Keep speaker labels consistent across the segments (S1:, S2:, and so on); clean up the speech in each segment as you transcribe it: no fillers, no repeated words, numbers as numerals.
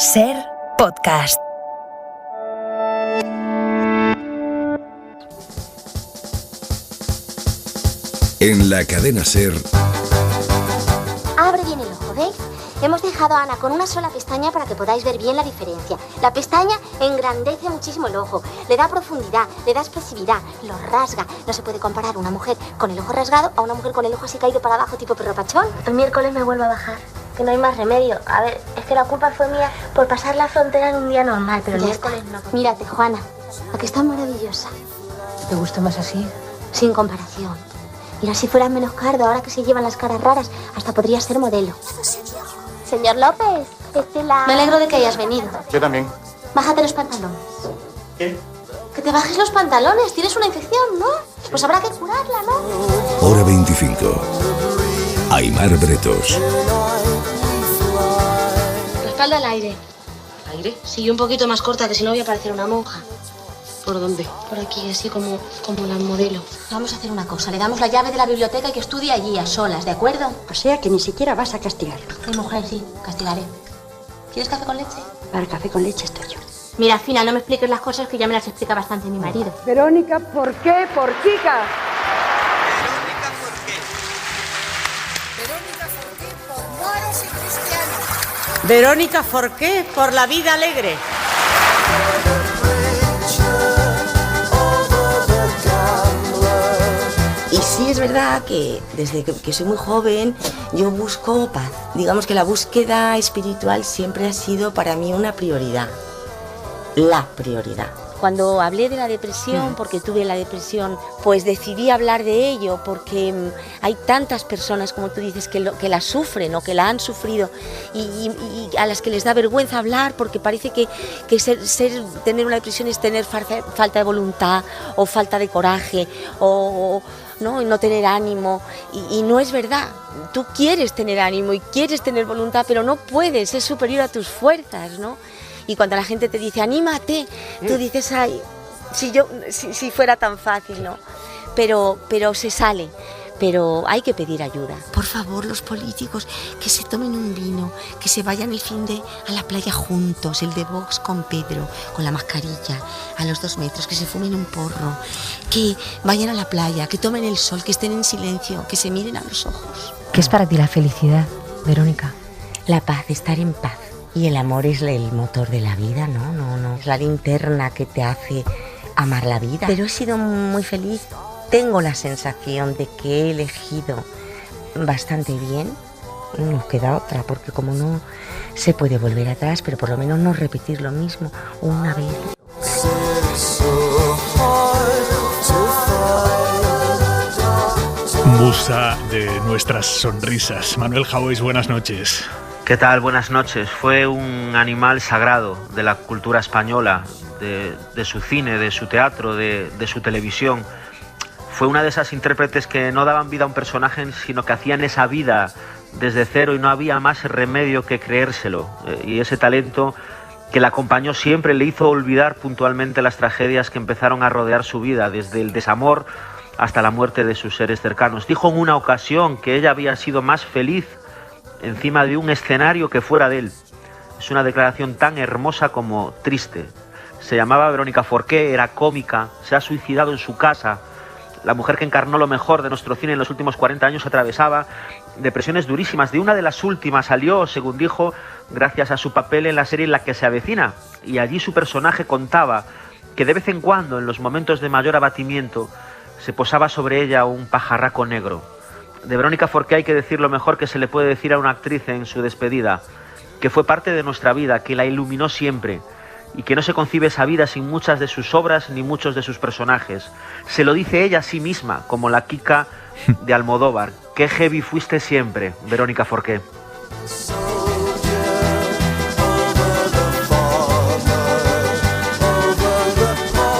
S1: SER Podcast.
S2: En la cadena SER.
S3: Abre bien el ojo, ¿veis? Hemos dejado a Ana con una sola pestaña para que podáis ver bien la diferencia. La pestaña engrandece muchísimo el ojo, le da profundidad, le da expresividad, lo rasga. No se puede comparar una mujer con el ojo rasgado a una mujer con el ojo así caído para abajo tipo perro pachón. El miércoles me vuelvo a bajar, que no hay más remedio. A ver, es que la culpa fue mía por pasar la frontera en un día normal, pero el miércoles no. Mírate, Juana, aquí está maravillosa.
S4: ¿Te gusta más así?
S3: Sin comparación. Mira, si fueras menos cardo, ahora que se llevan las caras raras, hasta podría ser modelo. Señor López, Me alegro de que hayas venido.
S5: Yo también.
S3: Bájate los pantalones.
S5: ¿Qué?
S3: Que te bajes los pantalones, tienes una infección, ¿no? Pues habrá que curarla, ¿no?
S2: Hora 25. Aimar Bretos.
S3: La espalda al aire.
S4: ¿Aire?
S3: Sí, un poquito más corta, que si no voy a parecer una monja.
S4: ¿Por dónde?
S3: Por aquí, así como la modelo. Vamos a hacer una cosa, le damos la llave de la biblioteca y que estudie allí a solas, ¿de acuerdo?
S6: O sea que ni siquiera vas a castigarlo.
S3: Sí, mujer, sí, castigaré. ¿Quieres café con leche?
S6: Para el café con leche estoy yo.
S3: Mira, Fina, no me expliques las cosas que ya me las explica bastante mi marido.
S7: Verónica, ¿por qué? Por chicas.
S8: Verónica Forqué. Verónica Forqué por moros y cristianos.
S4: Verónica Forqué por la vida alegre.
S9: Y sí es verdad que desde que soy muy joven yo busco paz. Digamos que la búsqueda espiritual siempre ha sido para mí una prioridad. La prioridad. Cuando hablé de la depresión, porque tuve la depresión, pues decidí hablar de ello porque hay tantas personas, como tú dices, que la sufren o que la han sufrido y a las que les da vergüenza hablar porque parece que tener una depresión es tener falta de voluntad o falta de coraje o no tener ánimo y no es verdad. Tú quieres tener ánimo y quieres tener voluntad, pero no puedes, es superior a tus fuerzas, ¿no? Y cuando la gente te dice, anímate, tú dices, ay, si fuera tan fácil, ¿no? Pero se sale, pero hay que pedir ayuda. Por favor, los políticos, que se tomen un vino, que se vayan el fin de a la playa juntos, el de Vox con Pedro, con la mascarilla, a los 2 metros, que se fumen un porro, que vayan a la playa, que tomen el sol, que estén en silencio, que se miren a los ojos.
S4: ¿Qué es para ti la felicidad, Verónica?
S9: La paz, estar en paz. Y el amor es el motor de la vida, ¿no? Es la linterna que te hace amar la vida. Pero he sido muy feliz. Tengo la sensación de que he elegido bastante bien. Nos queda otra, porque como no se puede volver atrás, pero por lo menos no repetir lo mismo una vez.
S10: Musa de nuestras sonrisas. Manuel Jauis, buenas noches.
S11: ¿Qué tal? Buenas noches. Fue un animal sagrado de la cultura española, de su cine, de su teatro, de su televisión. Fue una de esas intérpretes que no daban vida a un personaje, sino que hacían esa vida desde cero y no había más remedio que creérselo. Y ese talento que la acompañó siempre le hizo olvidar puntualmente las tragedias que empezaron a rodear su vida, desde el desamor hasta la muerte de sus seres cercanos. Dijo en una ocasión que ella había sido más feliz encima de un escenario que fuera de él. Es una declaración tan hermosa como triste. Se llamaba Verónica Forqué, era cómica, se ha suicidado en su casa. La mujer que encarnó lo mejor de nuestro cine en los últimos 40 años atravesaba depresiones durísimas. De una de las últimas salió, según dijo, gracias a su papel en la serie La que se avecina. Y allí su personaje contaba que de vez en cuando, en los momentos de mayor abatimiento, se posaba sobre ella un pajarraco negro. De Verónica Forqué hay que decir lo mejor que se le puede decir a una actriz en su despedida, que fue parte de nuestra vida, que la iluminó siempre y que no se concibe esa vida sin muchas de sus obras ni muchos de sus personajes. Se lo dice ella a sí misma, como la Kika de Almodóvar. Qué heavy fuiste siempre, Verónica Forqué.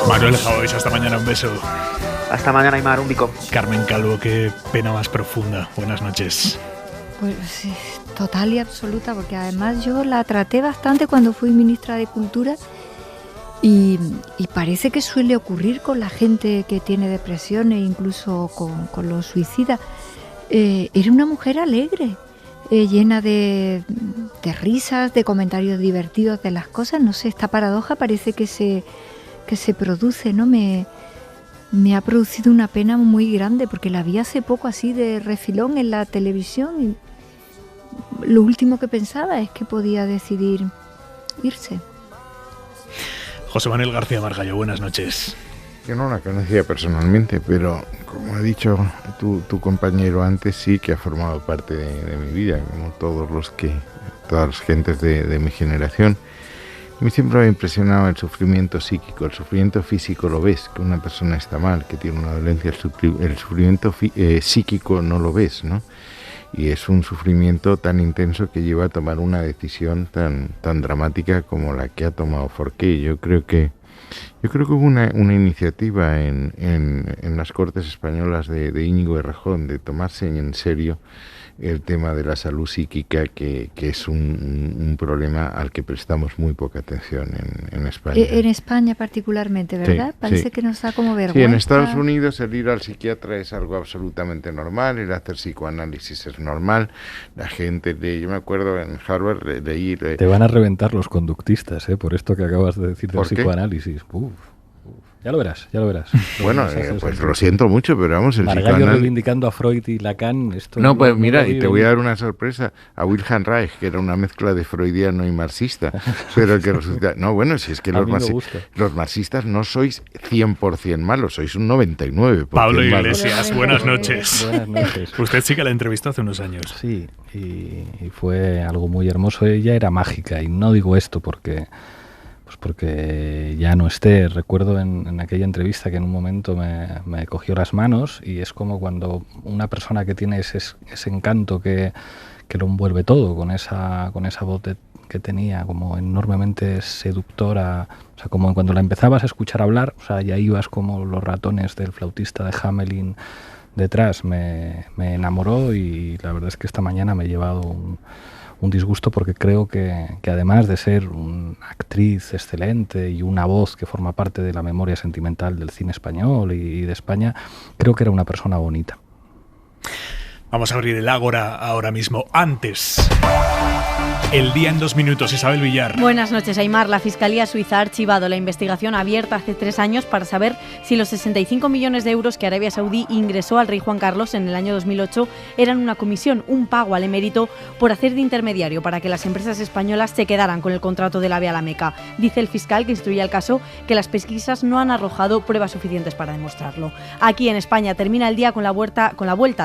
S10: Manuel Jauis, hasta mañana, un beso.
S11: Hasta mañana, Aimar, un bico.
S10: Carmen Calvo, qué pena más profunda. Buenas noches.
S12: Pues sí, total y absoluta, porque además yo la traté bastante cuando fui ministra de Cultura y parece que suele ocurrir con la gente que tiene depresiones, incluso con los suicidas. Era una mujer alegre, llena de risas, de comentarios divertidos de las cosas. No sé, esta paradoja parece que se produce, ¿no? Me ha producido una pena muy grande porque la vi hace poco así de refilón en la televisión y lo último que pensaba es que podía decidir irse.
S10: José Manuel García Margallo, buenas noches.
S1: Yo no la conocía personalmente, pero como ha dicho tu compañero antes, sí que ha formado parte de mi vida, como todas las gentes de mi generación. A mí siempre me ha impresionado el sufrimiento psíquico. El sufrimiento físico lo ves, que una persona está mal, que tiene una dolencia. El sufrimiento psíquico no lo ves, ¿no? Y es un sufrimiento tan intenso que lleva a tomar una decisión tan dramática como la que ha tomado Forqué. Yo creo que hubo una iniciativa en las Cortes Españolas de Íñigo Errejón de tomarse en serio el tema de la salud psíquica, que es un problema al que prestamos muy poca atención en España.
S12: En España particularmente, ¿verdad?
S1: Sí,
S12: parece
S1: sí.
S12: que nos da como vergüenza.
S1: Sí, en Estados Unidos el ir al psiquiatra es algo absolutamente normal, el hacer psicoanálisis es normal. La gente, yo me acuerdo en Harvard de ir...
S5: Te van a reventar los conductistas, por esto que acabas de decir del psicoanálisis. Ya lo verás.
S1: Bueno, pues lo siento mucho, pero vamos, el
S5: Margallo
S1: psicoanálisis...
S5: reivindicando a Freud y Lacan... Esto
S1: No, pues mira,
S5: no
S1: y te voy a dar una sorpresa. A Wilhelm Reich, que era una mezcla de freudiano y marxista, pero que resulta... No, bueno, si es que los marxistas no sois 100% malos, sois un 99%.
S10: Pablo
S1: malos.
S10: Iglesias, buenas noches.
S5: Buenas noches.
S10: Usted sí que la entrevistó hace unos años.
S5: Sí, y fue algo muy hermoso. Ella era mágica, y no digo esto porque ya no esté. Recuerdo en aquella entrevista que en un momento me cogió las manos, y es como cuando una persona que tiene ese encanto que lo envuelve todo, con esa voz que tenía como enormemente seductora, o sea, como cuando la empezabas a escuchar hablar, o sea, ya ibas como los ratones del flautista de Hamelin detrás. Me enamoró, y la verdad es que esta mañana me he llevado un disgusto, porque creo que además de ser una actriz excelente y una voz que forma parte de la memoria sentimental del cine español y de España, creo que era una persona bonita.
S10: Vamos a abrir el Ágora ahora mismo. Antes, el día en 2 minutos. Isabel Villar.
S13: Buenas noches, Aimar. La Fiscalía Suiza ha archivado la investigación abierta hace 3 años para saber si los 65 millones de euros que Arabia Saudí ingresó al rey Juan Carlos en el año 2008 eran una comisión, un pago al emérito por hacer de intermediario para que las empresas españolas se quedaran con el contrato del AVE a la Meca. Dice el fiscal que instruye el caso que las pesquisas no han arrojado pruebas suficientes para demostrarlo. Aquí en España termina el día con la vuelta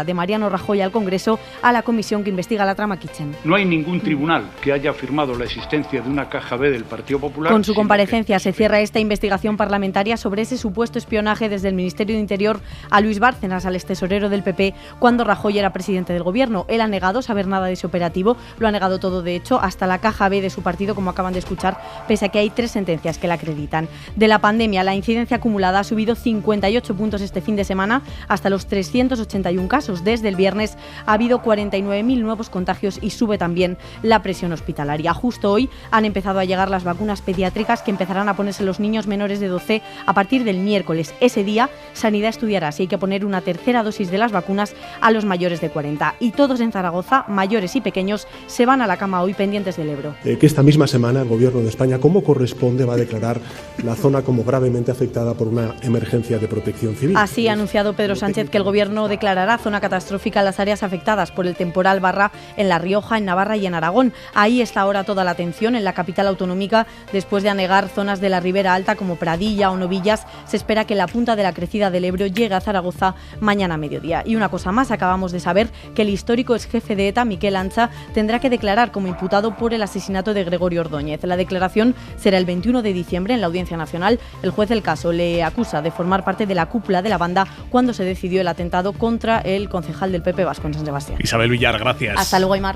S13: de Mariano Rajoy al Congreso a la comisión que investiga la trama Kitchen.
S14: No hay ningún tribunal que haya afirmado la existencia de una caja B del Partido Popular.
S13: Con su comparecencia se cierra esta investigación parlamentaria sobre ese supuesto espionaje desde el Ministerio de Interior a Luis Bárcenas, al extesorero del PP, cuando Rajoy era presidente del Gobierno. Él ha negado saber nada de ese operativo, lo ha negado todo, de hecho, hasta la caja B de su partido, como acaban de escuchar, pese a que hay 3 sentencias que la acreditan. De la pandemia, la incidencia acumulada ha subido 58 puntos este fin de semana, hasta los 381 casos. Desde el viernes ha habido 49.000 nuevos contagios y sube también la presión hospitalaria. Justo hoy han empezado a llegar las vacunas pediátricas, que empezarán a ponerse los niños menores de 12 a partir del miércoles. Ese día, Sanidad estudiará si hay que poner una tercera dosis de las vacunas a los mayores de 40. Y todos en Zaragoza, mayores y pequeños, se van a la cama hoy pendientes del Ebro.
S15: Que esta misma semana el Gobierno de España, como corresponde, va a declarar la zona como gravemente afectada por una emergencia de protección civil.
S13: Así ha anunciado Pedro Sánchez que el Gobierno declarará zona catastrófica las áreas afectadas por el temporal Barra en La Rioja, en Navarra y en Aragón. Ahí está ahora toda la atención, en la capital autonómica, después de anegar zonas de la Ribera Alta como Pradilla o Novillas. Se espera que la punta de la crecida del Ebro llegue a Zaragoza mañana a mediodía. Y una cosa más, acabamos de saber que el histórico exjefe de ETA, Miquel Ancha, tendrá que declarar como imputado por el asesinato de Gregorio Ordóñez. La declaración será el 21 de diciembre en la Audiencia Nacional. El juez del caso le acusa de formar parte de la cúpula de la banda cuando se decidió el atentado contra el concejal del PP vasco en San Sebastián.
S10: Isabel Villar, gracias.
S13: Hasta luego, Aimar.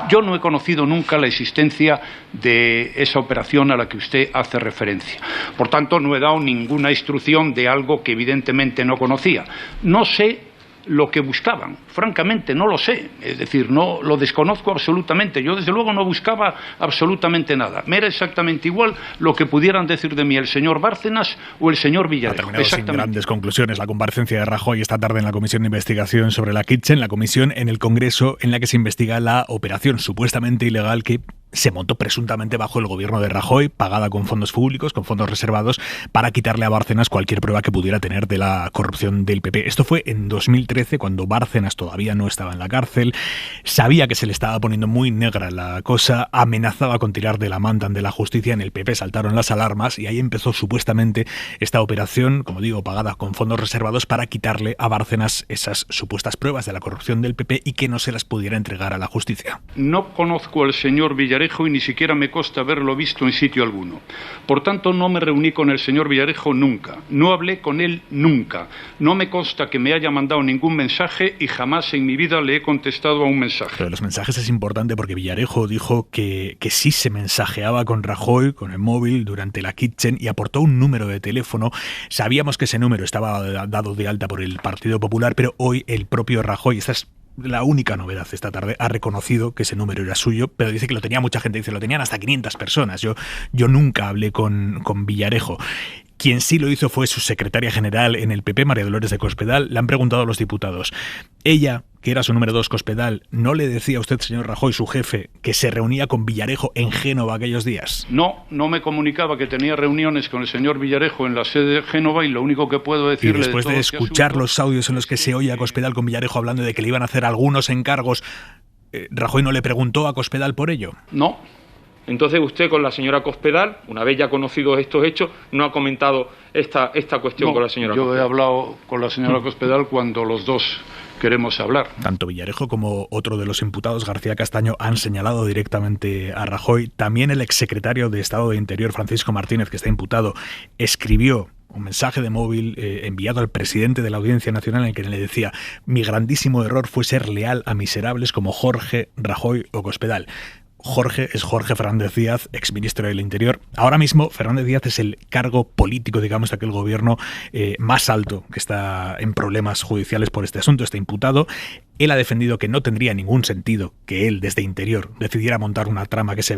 S14: Yo no he conocido nunca la existencia de esa operación a la que usted hace referencia. Por tanto, no he dado ninguna instrucción de algo que evidentemente no conocía. No sé lo que buscaban. Francamente, no lo sé. Es decir, no lo desconozco absolutamente. Yo, desde luego, no buscaba absolutamente nada. Me era exactamente igual lo que pudieran decir de mí el señor Bárcenas o el señor Villarejo.
S10: Ha terminado sin grandes conclusiones la comparecencia de Rajoy esta tarde en la Comisión de Investigación sobre la Kitchen, la comisión en el Congreso en la que se investiga la operación supuestamente ilegal que se montó presuntamente bajo el gobierno de Rajoy, pagada con fondos públicos, con fondos reservados, para quitarle a Bárcenas cualquier prueba que pudiera tener de la corrupción del PP. Esto fue en 2013, cuando Bárcenas todavía no estaba en la cárcel, sabía que se le estaba poniendo muy negra la cosa, amenazaba con tirar de la manta ante la justicia. En el PP saltaron las alarmas y ahí empezó supuestamente esta operación, como digo, pagada con fondos reservados, para quitarle a Bárcenas esas supuestas pruebas de la corrupción del PP y que no se las pudiera entregar a la justicia.
S14: No conozco al señor Villarejo y ni siquiera me consta haberlo visto en sitio alguno. Por tanto, no me reuní con el señor Villarejo nunca. No hablé con él nunca. No me consta que me haya mandado ningún mensaje y jamás en mi vida le he contestado a un mensaje.
S10: Pero los mensajes es importante porque Villarejo dijo que sí se mensajeaba con Rajoy, con el móvil, durante la Kitchen, y aportó un número de teléfono. Sabíamos que ese número estaba dado de alta por el Partido Popular, pero hoy el propio Rajoy, esta es la única novedad esta tarde, ha reconocido que ese número era suyo, pero dice que lo tenía mucha gente, dice lo tenían hasta 500 personas. Yo nunca hablé con Villarejo. Quien sí lo hizo fue su secretaria general en el PP, María Dolores de Cospedal. Le han preguntado a los diputados. Ella, que era su número 2, Cospedal, ¿no le decía a usted, señor Rajoy, su jefe, que se reunía con Villarejo en Génova aquellos días?
S14: No me comunicaba que tenía reuniones con el señor Villarejo en la sede de Génova, y lo único que puedo decirle...
S10: Y después de escuchar los audios en los que se oye a Cospedal con Villarejo hablando de que le iban a hacer algunos encargos, ¿Rajoy no le preguntó a Cospedal por ello?
S14: No.
S16: Entonces usted con la señora Cospedal, una vez ya conocidos estos hechos, no ha comentado esta cuestión con la señora Cospedal.
S14: Yo he hablado con la señora Cospedal cuando los dos queremos hablar.
S10: Tanto Villarejo como otro de los imputados, García Castaño, han señalado directamente a Rajoy. También el exsecretario de Estado de Interior, Francisco Martínez, que está imputado, escribió un mensaje de móvil enviado al presidente de la Audiencia Nacional en el que le decía: mi grandísimo error fue ser leal a miserables como Jorge, Rajoy o Cospedal. Jorge es Jorge Fernández Díaz, exministro del Interior. Ahora mismo Fernández Díaz es el cargo político, digamos, de aquel gobierno más alto que está en problemas judiciales por este asunto, está imputado. Él ha defendido que no tendría ningún sentido que él, desde Interior, decidiera montar una trama de la que se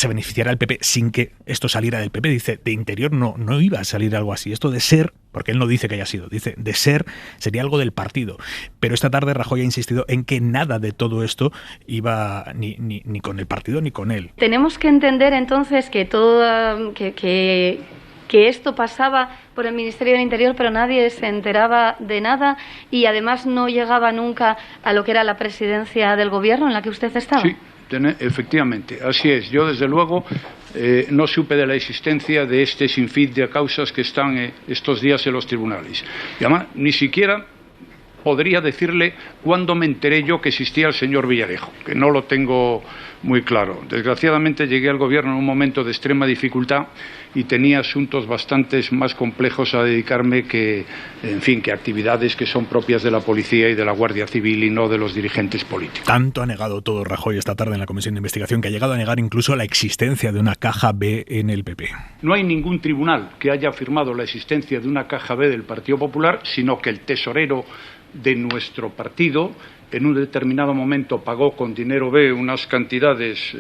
S10: beneficiara el PP sin que esto saliera del PP. Dice, de Interior no iba a salir algo así. Esto de ser, porque él no dice que haya sido, dice, de ser sería algo del partido. Pero esta tarde Rajoy ha insistido en que nada de todo esto iba ni con el partido ni con él.
S17: Tenemos que entender entonces que que esto pasaba por el Ministerio del Interior, pero nadie se enteraba de nada y además no llegaba nunca a lo que era la presidencia del gobierno en la que usted estaba.
S14: Sí, efectivamente, así es. Yo, desde luego, no supe de la existencia de este sinfín de causas que están estos días en los tribunales. Y además, ni siquiera podría decirle cuándo me enteré yo que existía el señor Villarejo, que no lo tengo muy claro. Desgraciadamente llegué al gobierno en un momento de extrema dificultad y tenía asuntos bastante más complejos a dedicarme que actividades que son propias de la policía y de la Guardia Civil y no de los dirigentes políticos.
S10: Tanto ha negado todo Rajoy esta tarde en la Comisión de Investigación que ha llegado a negar incluso la existencia de una caja B en el PP.
S14: No hay ningún tribunal que haya afirmado la existencia de una caja B del Partido Popular, sino que el tesorero de nuestro partido en un determinado momento pagó con dinero B unas cantidades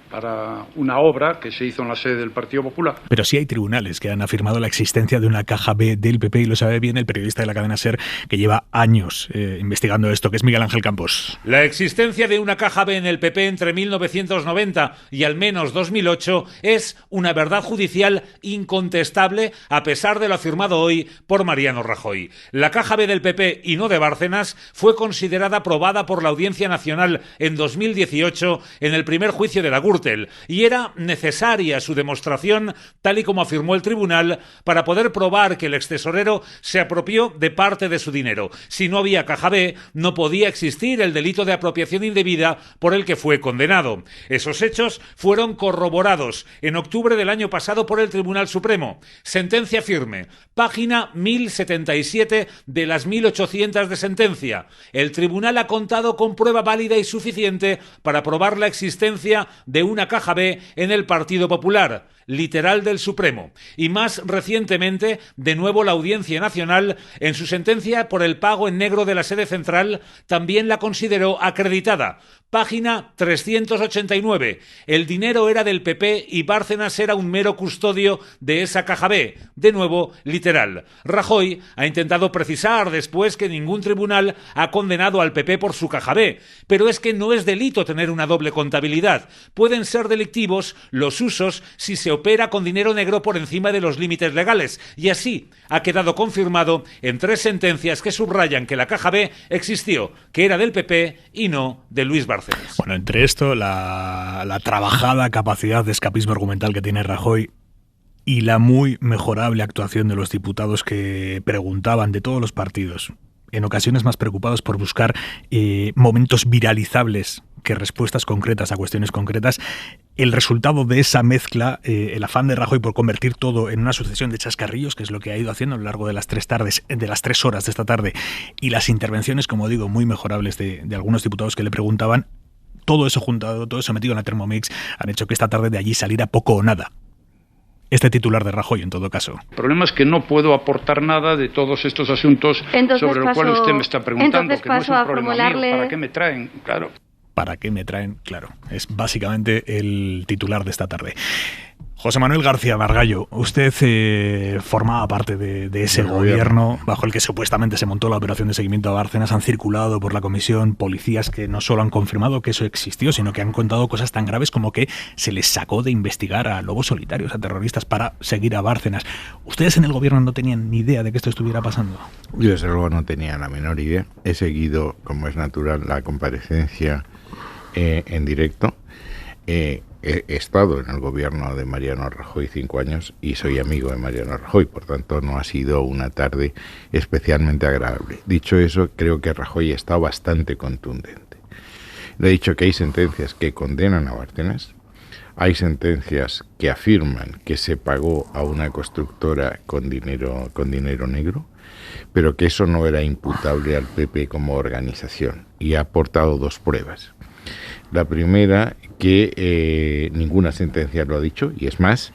S14: para una obra que se hizo en la sede del Partido Popular.
S10: Pero sí hay tribunales que han afirmado la existencia de una caja B del PP y lo sabe bien el periodista de la cadena SER que lleva años investigando esto, que es Miguel Ángel Campos.
S18: La existencia de una caja B en el PP entre 1990 y al menos 2008 es una verdad judicial incontestable a pesar de lo afirmado hoy por Mariano Rajoy. La caja B del PP y no de Bárcenas fue considerada aprobada por la Audiencia Nacional en 2018 en el primer juicio de la Gürtel y era necesaria su demostración, tal y como afirmó el tribunal, para poder probar que el extesorero se apropió de parte de su dinero. Si no había caja B, no podía existir el delito de apropiación indebida por el que fue condenado. Esos hechos fueron corroborados en octubre del año pasado por el Tribunal Supremo. Sentencia firme, página 1077 de las 1800 de sentencia. El Tribunal tribunal ha contado con prueba válida y suficiente para probar la existencia de una caja B en el Partido Popular, literal del Supremo. Y más recientemente, de nuevo la Audiencia Nacional, en su sentencia por el pago en negro de la sede central, también la consideró acreditada. Página 389. El dinero era del PP y Bárcenas era un mero custodio de esa caja B. De nuevo, literal. Rajoy ha intentado precisar después que ningún tribunal ha condenado al PP por su caja B. Pero es que no es delito tener una doble contabilidad. Pueden ser delictivos los usos si se opera con dinero negro por encima de los límites legales. Y así ha quedado confirmado en 3 sentencias que subrayan que la caja B existió, que era del PP y no de Luis Bárcenas.
S10: Bueno, entre esto, la trabajada capacidad de escapismo argumental que tiene Rajoy y la muy mejorable actuación de los diputados que preguntaban de todos los partidos, en ocasiones más preocupados por buscar momentos viralizables que respuestas concretas a cuestiones concretas, el resultado de esa mezcla, el afán de Rajoy por convertir todo en una sucesión de chascarrillos, que es lo que ha ido haciendo a lo largo de las 3 horas de esta tarde, y las intervenciones, como digo, muy mejorables de algunos diputados que le preguntaban, todo eso juntado, todo eso metido en la Thermomix, han hecho que esta tarde de allí saliera poco o nada este titular de Rajoy, en todo caso.
S14: El problema es que no puedo aportar nada de todos estos asuntos sobre los cuales usted me está preguntando, que no es un problema mío. ¿Para qué me traen? Claro.
S10: ¿Para qué me traen? Claro, es básicamente el titular de esta tarde. José Manuel García Margallo, usted formaba parte de ese gobierno bajo el que supuestamente se montó la operación de seguimiento a Bárcenas. Han circulado por la comisión policías que no solo han confirmado que eso existió, sino que han contado cosas tan graves como que se les sacó de investigar a lobos solitarios, a terroristas, para seguir a Bárcenas. ¿Ustedes en el gobierno no tenían ni idea de que esto estuviera pasando?
S1: Yo desde luego no tenía la menor idea. He seguido, como es natural, la comparecencia en directo. He estado en el gobierno de Mariano Rajoy 5 años y soy amigo de Mariano Rajoy, por tanto no ha sido una tarde especialmente agradable. Dicho eso, creo que Rajoy está bastante contundente. Le he dicho que hay sentencias que condenan a Bárcenas, hay sentencias que afirman que se pagó a una constructora con dinero negro, pero que eso no era imputable al PP como organización, y ha aportado 2 pruebas. La primera, que ninguna sentencia lo ha dicho, y es más,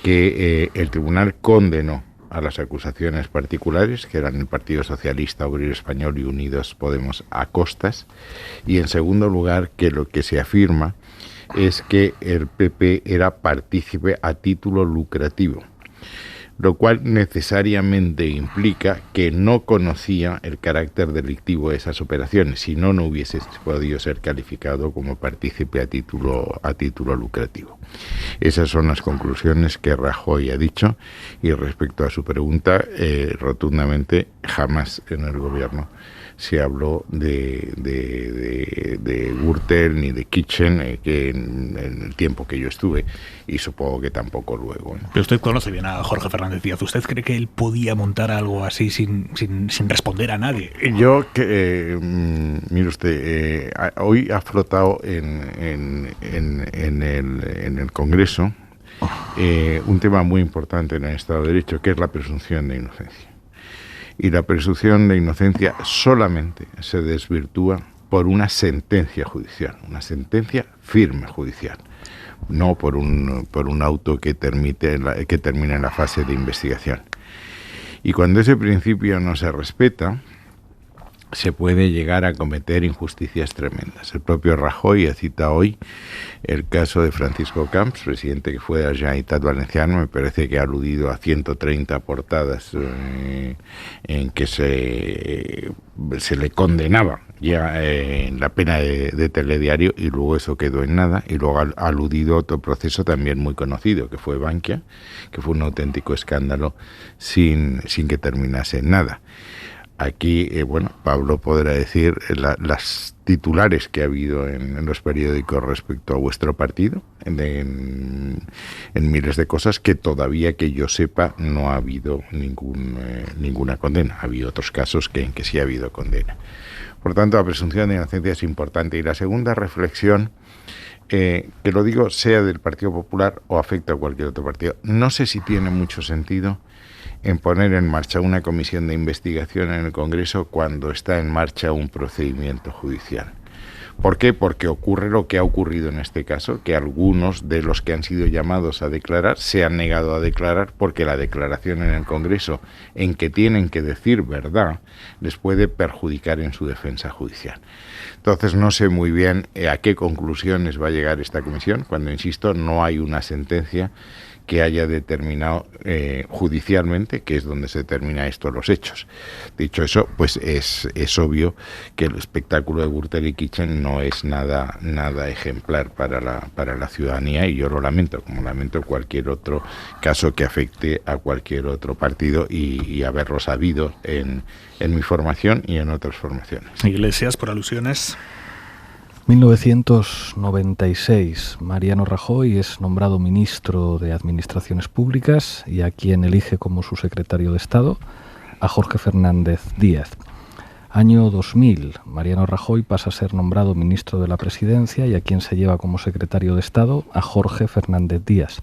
S1: que el tribunal condenó a las acusaciones particulares, que eran el Partido Socialista Obrero Español y Unidos Podemos a costas, y en segundo lugar, que lo que se afirma es que el PP era partícipe a título lucrativo, lo cual necesariamente implica que no conocía el carácter delictivo de esas operaciones, si no, no hubiese podido ser calificado como partícipe a título lucrativo. Esas son las conclusiones que Rajoy ha dicho, y respecto a su pregunta, rotundamente jamás en el gobierno se habló de Gürtel ni de Kitchen, que en el tiempo que yo estuve, y supongo que tampoco luego, ¿no?
S10: Pero usted conoce bien a Jorge Fernández Díaz. ¿Usted cree que él podía montar algo así sin responder a nadie?
S1: Yo, mire usted, hoy ha flotado en el Congreso un tema muy importante en el Estado de Derecho, que es la presunción de inocencia. Y la presunción de inocencia solamente se desvirtúa por una sentencia judicial, una sentencia firme judicial, no por un auto que termine en la fase de investigación. Y cuando ese principio no se respeta, se puede llegar a cometer injusticias tremendas. El propio Rajoy ha citado hoy el caso de Francisco Camps, presidente que fue de la Generalitat Valenciana. Me parece que ha aludido a 130 portadas en que se le condenaba ya la pena de telediario, y luego eso quedó en nada. Y luego ha aludido a otro proceso también muy conocido, que fue Bankia, que fue un auténtico escándalo sin que terminase en nada. Aquí, Pablo podrá decir las titulares que ha habido en los periódicos respecto a vuestro partido, en miles de cosas que todavía que yo sepa no ha habido ninguna condena. Ha habido otros casos en que sí ha habido condena. Por tanto, la presunción de inocencia es importante. Y la segunda reflexión, que lo digo sea del Partido Popular o afecta a cualquier otro partido, no sé si tiene mucho sentido en poner en marcha una comisión de investigación en el Congreso cuando está en marcha un procedimiento judicial. ¿Por qué? Porque ocurre lo que ha ocurrido en este caso, que algunos de los que han sido llamados a declarar se han negado a declarar porque la declaración en el Congreso, en que tienen que decir verdad, les puede perjudicar en su defensa judicial. Entonces no sé muy bien a qué conclusiones va a llegar esta comisión, cuando, insisto, no hay una sentencia que haya determinado judicialmente, que es donde se determina esto, los hechos. Dicho eso, pues es obvio que el espectáculo de Gürtel y Kitchen no es nada ejemplar para la ciudadanía, y yo lo lamento, como lamento cualquier otro caso que afecte a cualquier otro partido y haberlo sabido en mi formación y en otras formaciones.
S10: Iglesias, por alusiones.
S5: 1996, Mariano Rajoy es nombrado ministro de Administraciones Públicas y a quien elige como su secretario de Estado a Jorge Fernández Díaz. Año 2000, Mariano Rajoy pasa a ser nombrado ministro de la Presidencia y a quien se lleva como secretario de Estado a Jorge Fernández Díaz.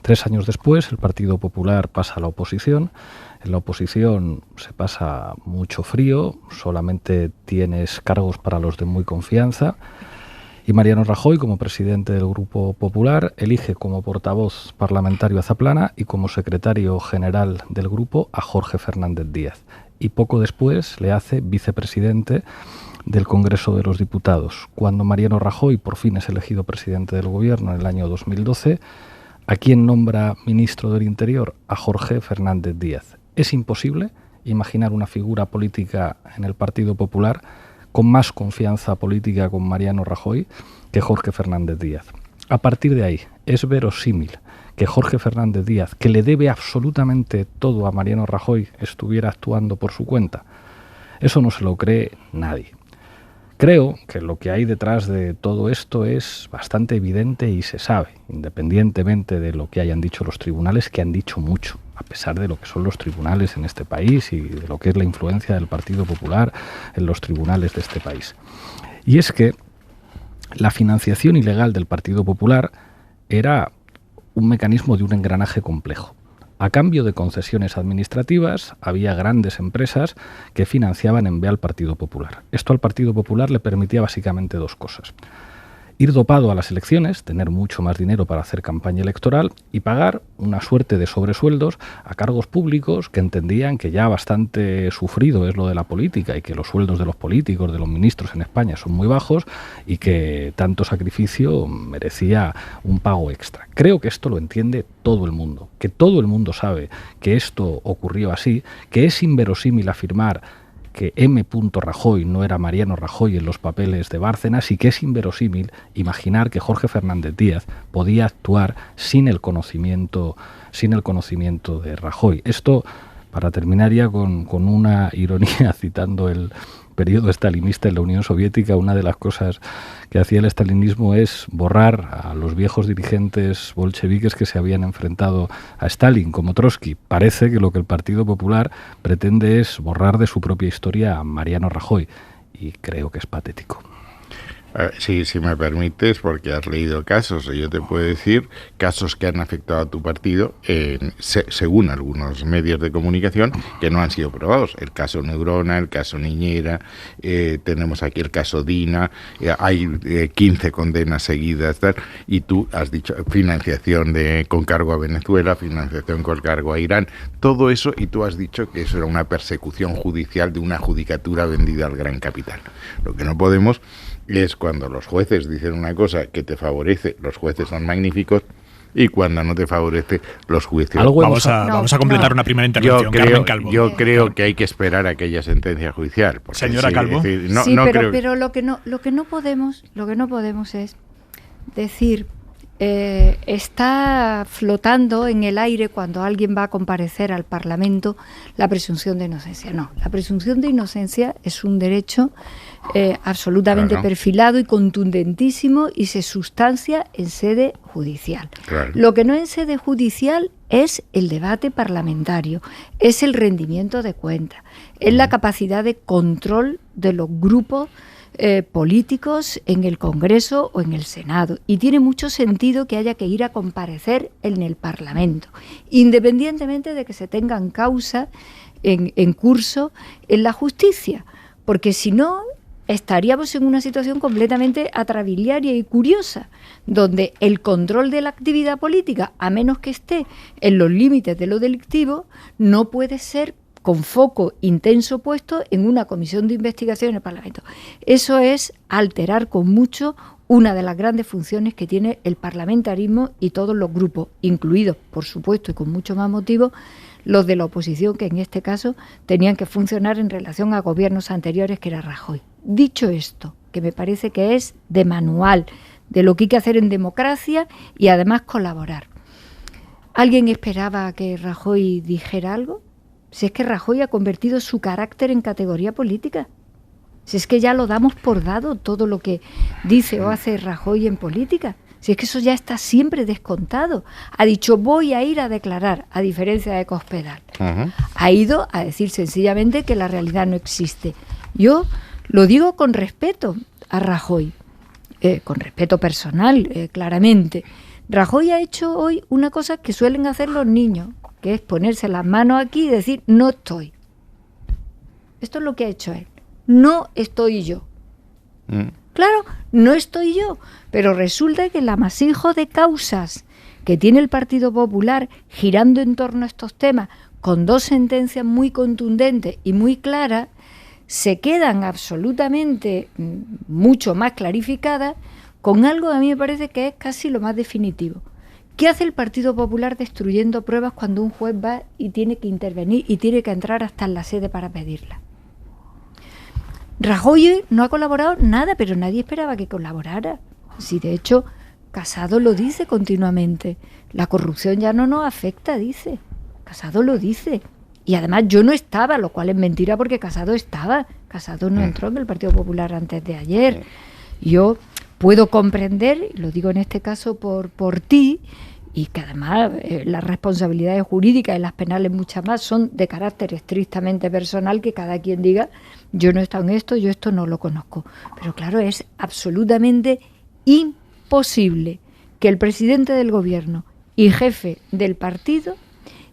S5: 3 años después, el Partido Popular pasa a la oposición. En la oposición se pasa mucho frío, solamente tienes cargos para los de muy confianza, y Mariano Rajoy, como presidente del Grupo Popular, elige como portavoz parlamentario a Zaplana y como secretario general del grupo a Jorge Fernández Díaz. Y poco después le hace vicepresidente del Congreso de los Diputados. Cuando Mariano Rajoy por fin es elegido presidente del Gobierno en el año 2012, ¿a quién nombra ministro del Interior? A Jorge Fernández Díaz. Es imposible imaginar una figura política en el Partido Popular con más confianza política con Mariano Rajoy que Jorge Fernández Díaz. A partir de ahí, es verosímil que Jorge Fernández Díaz, que le debe absolutamente todo a Mariano Rajoy, estuviera actuando por su cuenta. Eso no se lo cree nadie. Creo que lo que hay detrás de todo esto es bastante evidente y se sabe, independientemente de lo que hayan dicho los tribunales, que han dicho mucho, a pesar de lo que son los tribunales en este país y de lo que es la influencia del Partido Popular en los tribunales de este país. Y es que la financiación ilegal del Partido Popular era un mecanismo de un engranaje complejo. A cambio de concesiones administrativas, había grandes empresas que financiaban en B al Partido Popular. Esto al Partido Popular le permitía básicamente 2 cosas. Ir dopado a las elecciones, tener mucho más dinero para hacer campaña electoral y pagar una suerte de sobresueldos a cargos públicos que entendían que ya bastante sufrido es lo de la política y que los sueldos de los políticos, de los ministros en España son muy bajos y que tanto sacrificio merecía un pago extra. Creo que esto lo entiende todo el mundo, que todo el mundo sabe que esto ocurrió así, que es inverosímil afirmar que M. Rajoy no era Mariano Rajoy en los papeles de Bárcenas y que es inverosímil imaginar que Jorge Fernández Díaz podía actuar sin el conocimiento de Rajoy. Esto, para terminar ya con una ironía, citando el periodo estalinista en la Unión Soviética, una de las cosas que hacía el estalinismo es borrar a los viejos dirigentes bolcheviques que se habían enfrentado a Stalin, como Trotsky. Parece que lo que el Partido Popular pretende es borrar de su propia historia a Mariano Rajoy, y creo que es patético.
S1: Sí, si me permites, porque has leído casos, yo te puedo decir casos que han afectado a tu partido, según algunos medios de comunicación, que no han sido probados. El caso Neurona, el caso Niñera, tenemos aquí el caso Dina, hay 15 condenas seguidas, tal, y tú has dicho financiación con cargo a Venezuela, financiación con cargo a Irán, todo eso, y tú has dicho que eso era una persecución judicial de una judicatura vendida al gran capital. Lo que no podemos es cuando los jueces dicen una cosa que te favorece, los jueces son magníficos, y cuando no te favorece, los juicios.
S10: Vamos a completar una primera intervención. Carmen Calvo.
S1: Yo creo que hay que esperar a aquella sentencia judicial.
S10: Señora Calvo.
S12: Pero lo que no podemos es decir, está flotando en el aire cuando alguien va a comparecer al Parlamento la presunción de inocencia. No, la presunción de inocencia es un derecho absolutamente perfilado y contundentísimo y se sustancia en sede judicial. Claro. Lo que no en sede judicial es el debate parlamentario, es el rendimiento de cuentas, es la capacidad de control de los grupos políticos en el Congreso o en el Senado. Y tiene mucho sentido que haya que ir a comparecer en el Parlamento, independientemente de que se tengan causas en curso en la justicia, porque si no estaríamos en una situación completamente atrabiliaria y curiosa, donde el control de la actividad política, a menos que esté en los límites de lo delictivo, no puede ser con foco intenso puesto en una comisión de investigación en el Parlamento. Eso es alterar con mucho una de las grandes funciones que tiene el parlamentarismo y todos los grupos, incluidos, por supuesto, y con mucho más motivo, los de la oposición, que en este caso tenían que funcionar en relación a gobiernos anteriores, que era Rajoy. Dicho esto, que me parece que es de manual, de lo que hay que hacer en democracia y además colaborar. ¿Alguien esperaba que Rajoy dijera algo? Si es que Rajoy ha convertido su carácter en categoría política. Si es que ya lo damos por dado todo lo que dice o hace Rajoy en política. Si es que eso ya está siempre descontado. Ha dicho, voy a ir a declarar, a diferencia de Cospedal. Ha ido a decir sencillamente que la realidad no existe. Yo lo digo con respeto a Rajoy, con respeto personal, claramente. Rajoy ha hecho hoy una cosa que suelen hacer los niños, que es ponerse las manos aquí y decir, no estoy. Esto es lo que ha hecho él. No estoy yo. Claro, no estoy yo, pero resulta que el amasijo de causas que tiene el Partido Popular girando en torno a estos temas, con dos sentencias muy contundentes y muy claras, se quedan absolutamente mucho más clarificadas con algo que a mí me parece que es casi lo más definitivo. ¿Qué hace el Partido Popular destruyendo pruebas cuando un juez va y tiene que intervenir y tiene que entrar hasta en la sede para pedirla? Rajoy no ha colaborado nada, pero nadie esperaba que colaborara. Si de hecho Casado lo dice continuamente, la corrupción ya no nos afecta, dice. Casado lo dice. Y además yo no estaba, lo cual es mentira porque Casado estaba. Casado no entró en el Partido Popular antes de ayer. Yo puedo comprender, lo digo en este caso por ti, y que además las responsabilidades jurídicas y las penales muchas más son de carácter estrictamente personal, que cada quien diga, yo no he estado en esto, yo esto no lo conozco. Pero claro, es absolutamente imposible que el presidente del gobierno y jefe del partido,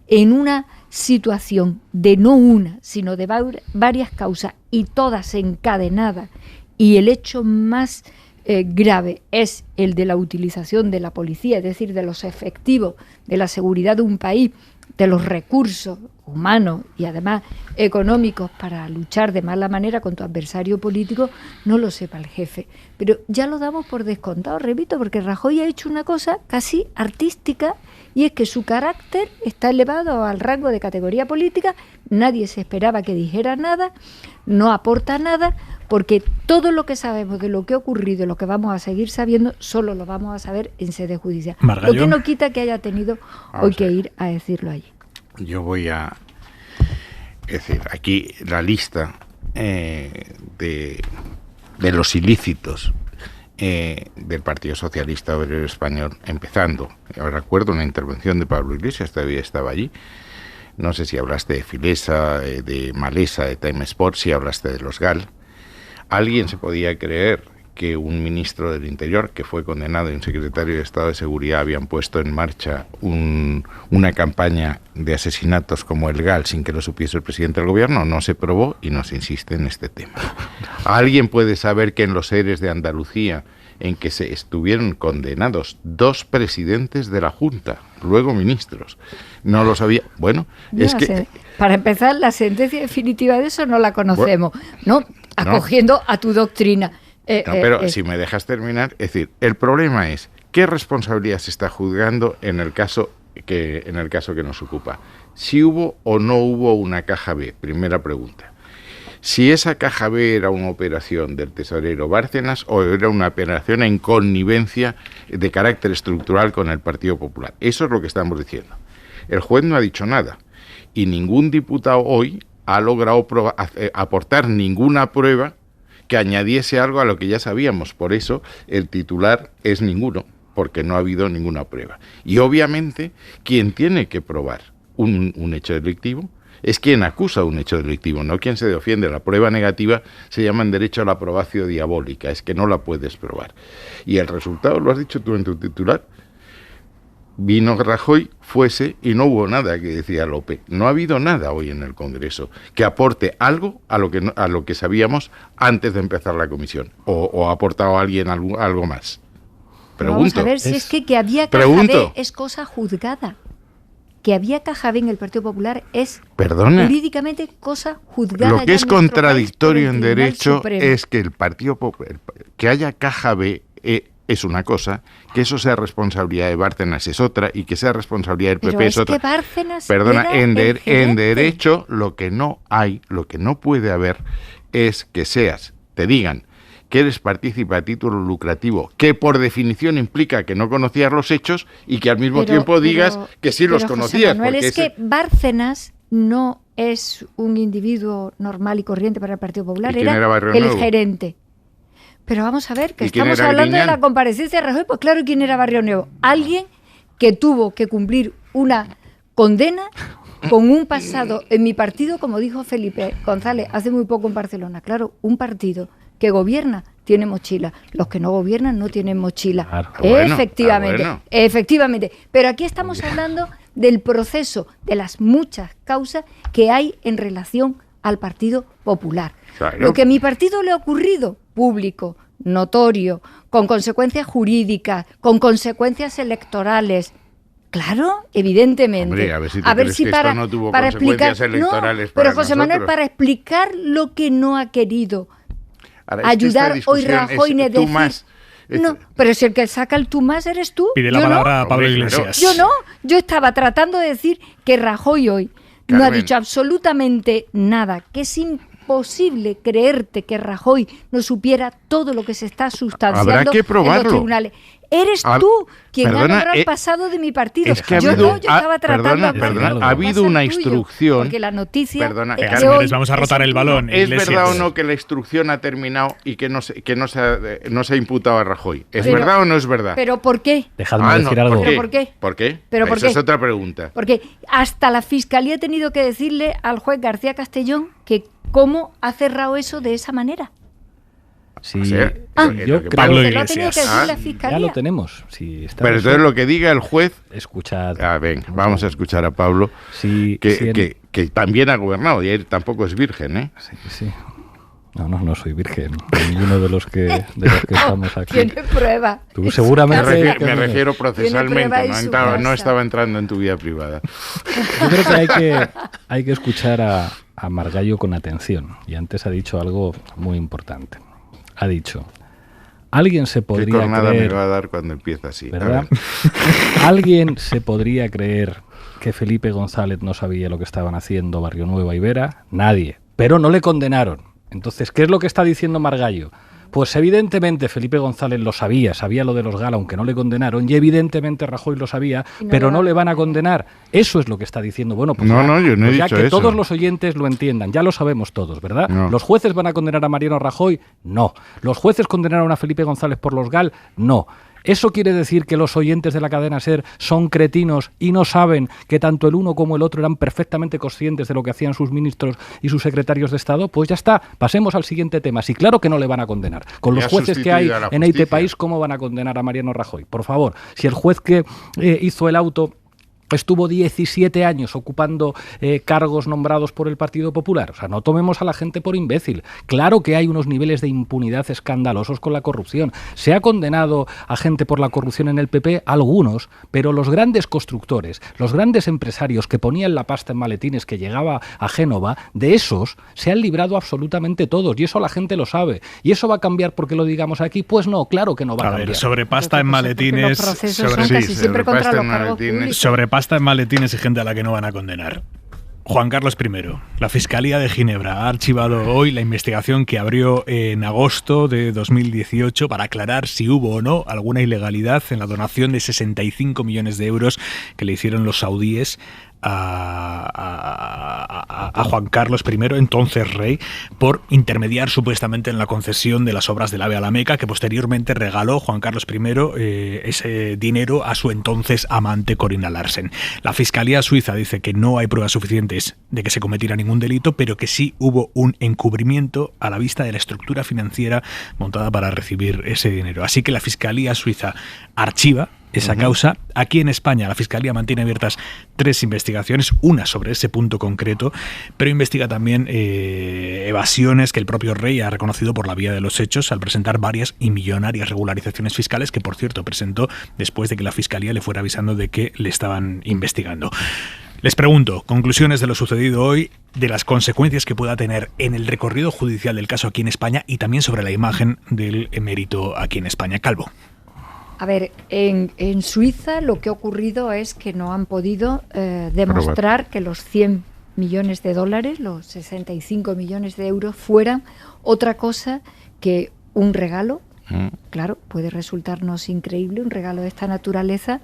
S12: en una situación de no una, sino de varias causas y todas encadenadas, y el hecho más grave es el de la utilización de la policía, es decir, de los efectivos de la seguridad de un país, de los recursos humanos y además económicos para luchar de mala manera con tu adversario político, no lo sepa el jefe. Pero ya lo damos por descontado, repito, porque Rajoy ha hecho una cosa casi artística, y es que su carácter está elevado al rango de categoría política, nadie se esperaba que dijera nada, no aporta nada, porque todo lo que sabemos de lo que ha ocurrido y lo que vamos a seguir sabiendo, solo lo vamos a saber en sede judicial. Lo que no quita que haya tenido hoy que ir a decirlo allí.
S1: Yo voy a decir, aquí la lista de los ilícitos del Partido Socialista Obrero Español, empezando, yo recuerdo una intervención de Pablo Iglesias, todavía estaba allí. No sé si hablaste de Filesa, de Malesa, de Time Sport, si hablaste de los GAL. ¿Alguien se podía creer que un ministro del Interior, que fue condenado, y un secretario de Estado de Seguridad habían puesto en marcha una campaña de asesinatos como el GAL sin que lo supiese el presidente del gobierno? No se probó y no se insiste en este tema. ¿Alguien puede saber que en los ERES de Andalucía, en que se estuvieron condenados 2 presidentes de la Junta, luego ministros, no lo sabía? Bueno,
S12: ya
S1: es que...
S12: Para empezar, la sentencia definitiva de eso no la conocemos, bueno, ¿no? Acogiendo a tu doctrina.
S1: No, pero si me dejas terminar, es decir, el problema es qué responsabilidad se está juzgando en el caso que nos ocupa. Si hubo o no hubo una caja B, primera pregunta. Si esa caja B era una operación del tesorero Bárcenas o era una operación en connivencia de carácter estructural con el Partido Popular. Eso es lo que estamos diciendo. El juez no ha dicho nada y ningún diputado hoy ha logrado aportar ninguna prueba que añadiese algo a lo que ya sabíamos. Por eso el titular es ninguno, porque no ha habido ninguna prueba. Y obviamente quien tiene que probar un hecho delictivo es quien acusa un hecho delictivo, no quien se defiende. La prueba negativa se llama en derecho a la probatio diabólica, es que no la puedes probar. Y el resultado, lo has dicho tú en tu titular, vino Rajoy, fuese, y no hubo nada, que decía Lope. No ha habido nada hoy en el Congreso que aporte algo a lo que sabíamos antes de empezar la comisión. ¿O ha aportado alguien algo más? Pregunto.
S12: Vamos a ver si es que había caja B es cosa juzgada. Que había caja B en el Partido Popular es jurídicamente cosa juzgada.
S1: Lo que es contradictorio en derecho es que el Partido Popular, que haya caja B es una cosa, que eso sea responsabilidad de Bárcenas es otra, y que sea responsabilidad del PP es otra.
S12: Que Bárcenas
S1: en derecho lo que no puede haber es que te digan que eres partícipe a título lucrativo, que por definición implica que no conocías los hechos, y que al mismo tiempo digas que sí los conocías.
S12: Manuel, es que Bárcenas no es un individuo normal y corriente para el Partido Popular, era el gerente. Pero vamos a ver, que estamos hablando de la comparecencia de Rajoy, pues claro, ¿quién era Barrio Nuevo? Alguien que tuvo que cumplir una condena con un pasado en mi partido, como dijo Felipe González hace muy poco en Barcelona. Claro, un partido que gobierna tiene mochila, los que no gobiernan no tienen mochila. Claro, efectivamente. Pero aquí estamos hablando del proceso, de las muchas causas que hay en relación al Partido Popular. Claro. Lo que a mi partido le ha ocurrido, público, notorio, con consecuencias jurídicas, con consecuencias electorales. Claro, evidentemente.
S1: Hombre, a ver si para, esto no tuvo consecuencias electorales para
S12: pero José Manuel, para explicar lo que no ha querido ayudar hoy Rajoy ni decir... No, pero si el que saca el tú más eres tú.
S10: Pide la palabra a Pablo Iglesias.
S12: Yo estaba tratando de decir que Rajoy hoy no ha dicho absolutamente nada, que es imposible creerte que Rajoy no supiera todo lo que se está sustanciando en los tribunales. Eres tú quien ha nombrado el pasado de mi partido.
S1: Es que yo
S12: estaba tratando
S1: ha habido una instrucción.
S12: Porque la noticia
S10: señores, vamos a rotar el balón.
S1: ¿Es verdad o no que la instrucción ha terminado y que no se ha imputado a Rajoy? ¿Es verdad o no es verdad?
S12: ¿Pero por qué?
S5: Dejadme decir algo.
S1: ¿Por qué? ¿Por qué? Esa es otra pregunta.
S12: Porque hasta la Fiscalía ha tenido que decirle al juez García Castellón que cómo ha cerrado eso de esa manera.
S5: Sí, yo creo
S10: que
S5: ya lo tenemos.
S1: Pero entonces lo que diga el juez...
S5: Escuchad.
S1: Vamos a escuchar a Pablo, que también ha gobernado, y él tampoco es virgen, ¿eh?
S5: Sí. No soy virgen. Ninguno de los que estamos aquí.
S12: Tiene prueba.
S5: Tú seguramente...
S1: Me refiero procesalmente, no estaba entrando en tu vida privada.
S5: Yo creo que hay que escuchar a Margallo con atención. Y antes ha dicho algo muy importante. Ha dicho, alguien se podría creer...
S1: me va a dar cuando empieza así,
S5: ¿verdad? ¿Alguien se podría creer que Felipe González no sabía lo que estaban haciendo Barrio Nuevo y Vera? Nadie. Pero no le condenaron. Entonces, ¿qué es lo que está diciendo Margallo? Pues evidentemente Felipe González lo sabía lo de los Gala, aunque no le condenaron, y evidentemente Rajoy lo sabía, pero no le van a condenar. Eso es lo que está diciendo. Bueno, pues
S1: yo no he dicho
S5: ya que
S1: eso.
S5: Todos los oyentes lo entiendan, ya lo sabemos todos, ¿verdad?
S1: No.
S5: ¿Los jueces van a condenar a Mariano Rajoy? No. ¿Los jueces condenaron a Felipe González por los GAL? No. ¿Eso quiere decir que los oyentes de la cadena SER son cretinos y no saben que tanto el uno como el otro eran perfectamente conscientes de lo que hacían sus ministros y sus secretarios de Estado? Pues ya está, pasemos al siguiente tema. Sí, claro que no le van a condenar. Con los jueces que hay en IT País, ¿cómo van a condenar a Mariano Rajoy? Por favor, si el juez que hizo el auto estuvo 17 años ocupando cargos nombrados por el Partido Popular. O sea, no tomemos a la gente por imbécil. Claro que hay unos niveles de impunidad escandalosos con la corrupción. Se ha condenado a gente por la corrupción en el PP, algunos, pero los grandes constructores, los grandes empresarios que ponían la pasta en maletines que llegaba a Génova, de esos se han librado absolutamente todos, y eso la gente lo sabe. ¿Y eso va a cambiar porque lo digamos aquí? Pues no, claro que no va a cambiar.
S10: Sobre pasta en maletines...
S12: Los procesos son casi siempre contra los cargos públicos.
S10: Sobre pasta en maletines y gente a la que no van a condenar. Juan Carlos I. La Fiscalía de Ginebra ha archivado hoy la investigación que abrió en agosto de 2018 para aclarar si hubo o no alguna ilegalidad en la donación de 65 millones de euros que le hicieron los saudíes a Juan Carlos I, entonces rey, por intermediar supuestamente en la concesión de las obras del AVE a la Meca, que posteriormente regaló Juan Carlos I ese dinero a su entonces amante Corinna Larsen. La Fiscalía suiza dice que no hay pruebas suficientes de que se cometiera ningún delito, pero que sí hubo un encubrimiento a la vista de la estructura financiera montada para recibir ese dinero. Así que la Fiscalía suiza archiva esa causa. Aquí en España la Fiscalía mantiene abiertas 3 investigaciones, una sobre ese punto concreto, pero investiga también evasiones que el propio rey ha reconocido por la vía de los hechos al presentar varias y millonarias regularizaciones fiscales que, por cierto, presentó después de que la Fiscalía le fuera avisando de que le estaban investigando. Les pregunto, conclusiones de lo sucedido hoy, de las consecuencias que pueda tener en el recorrido judicial del caso aquí en España y también sobre la imagen del emérito aquí en España. Calvo.
S12: A ver, en Suiza lo que ha ocurrido es que no han podido demostrar que los 100 millones de dólares, los 65 millones de euros, fueran otra cosa que un regalo. Claro, puede resultarnos increíble un regalo de esta naturaleza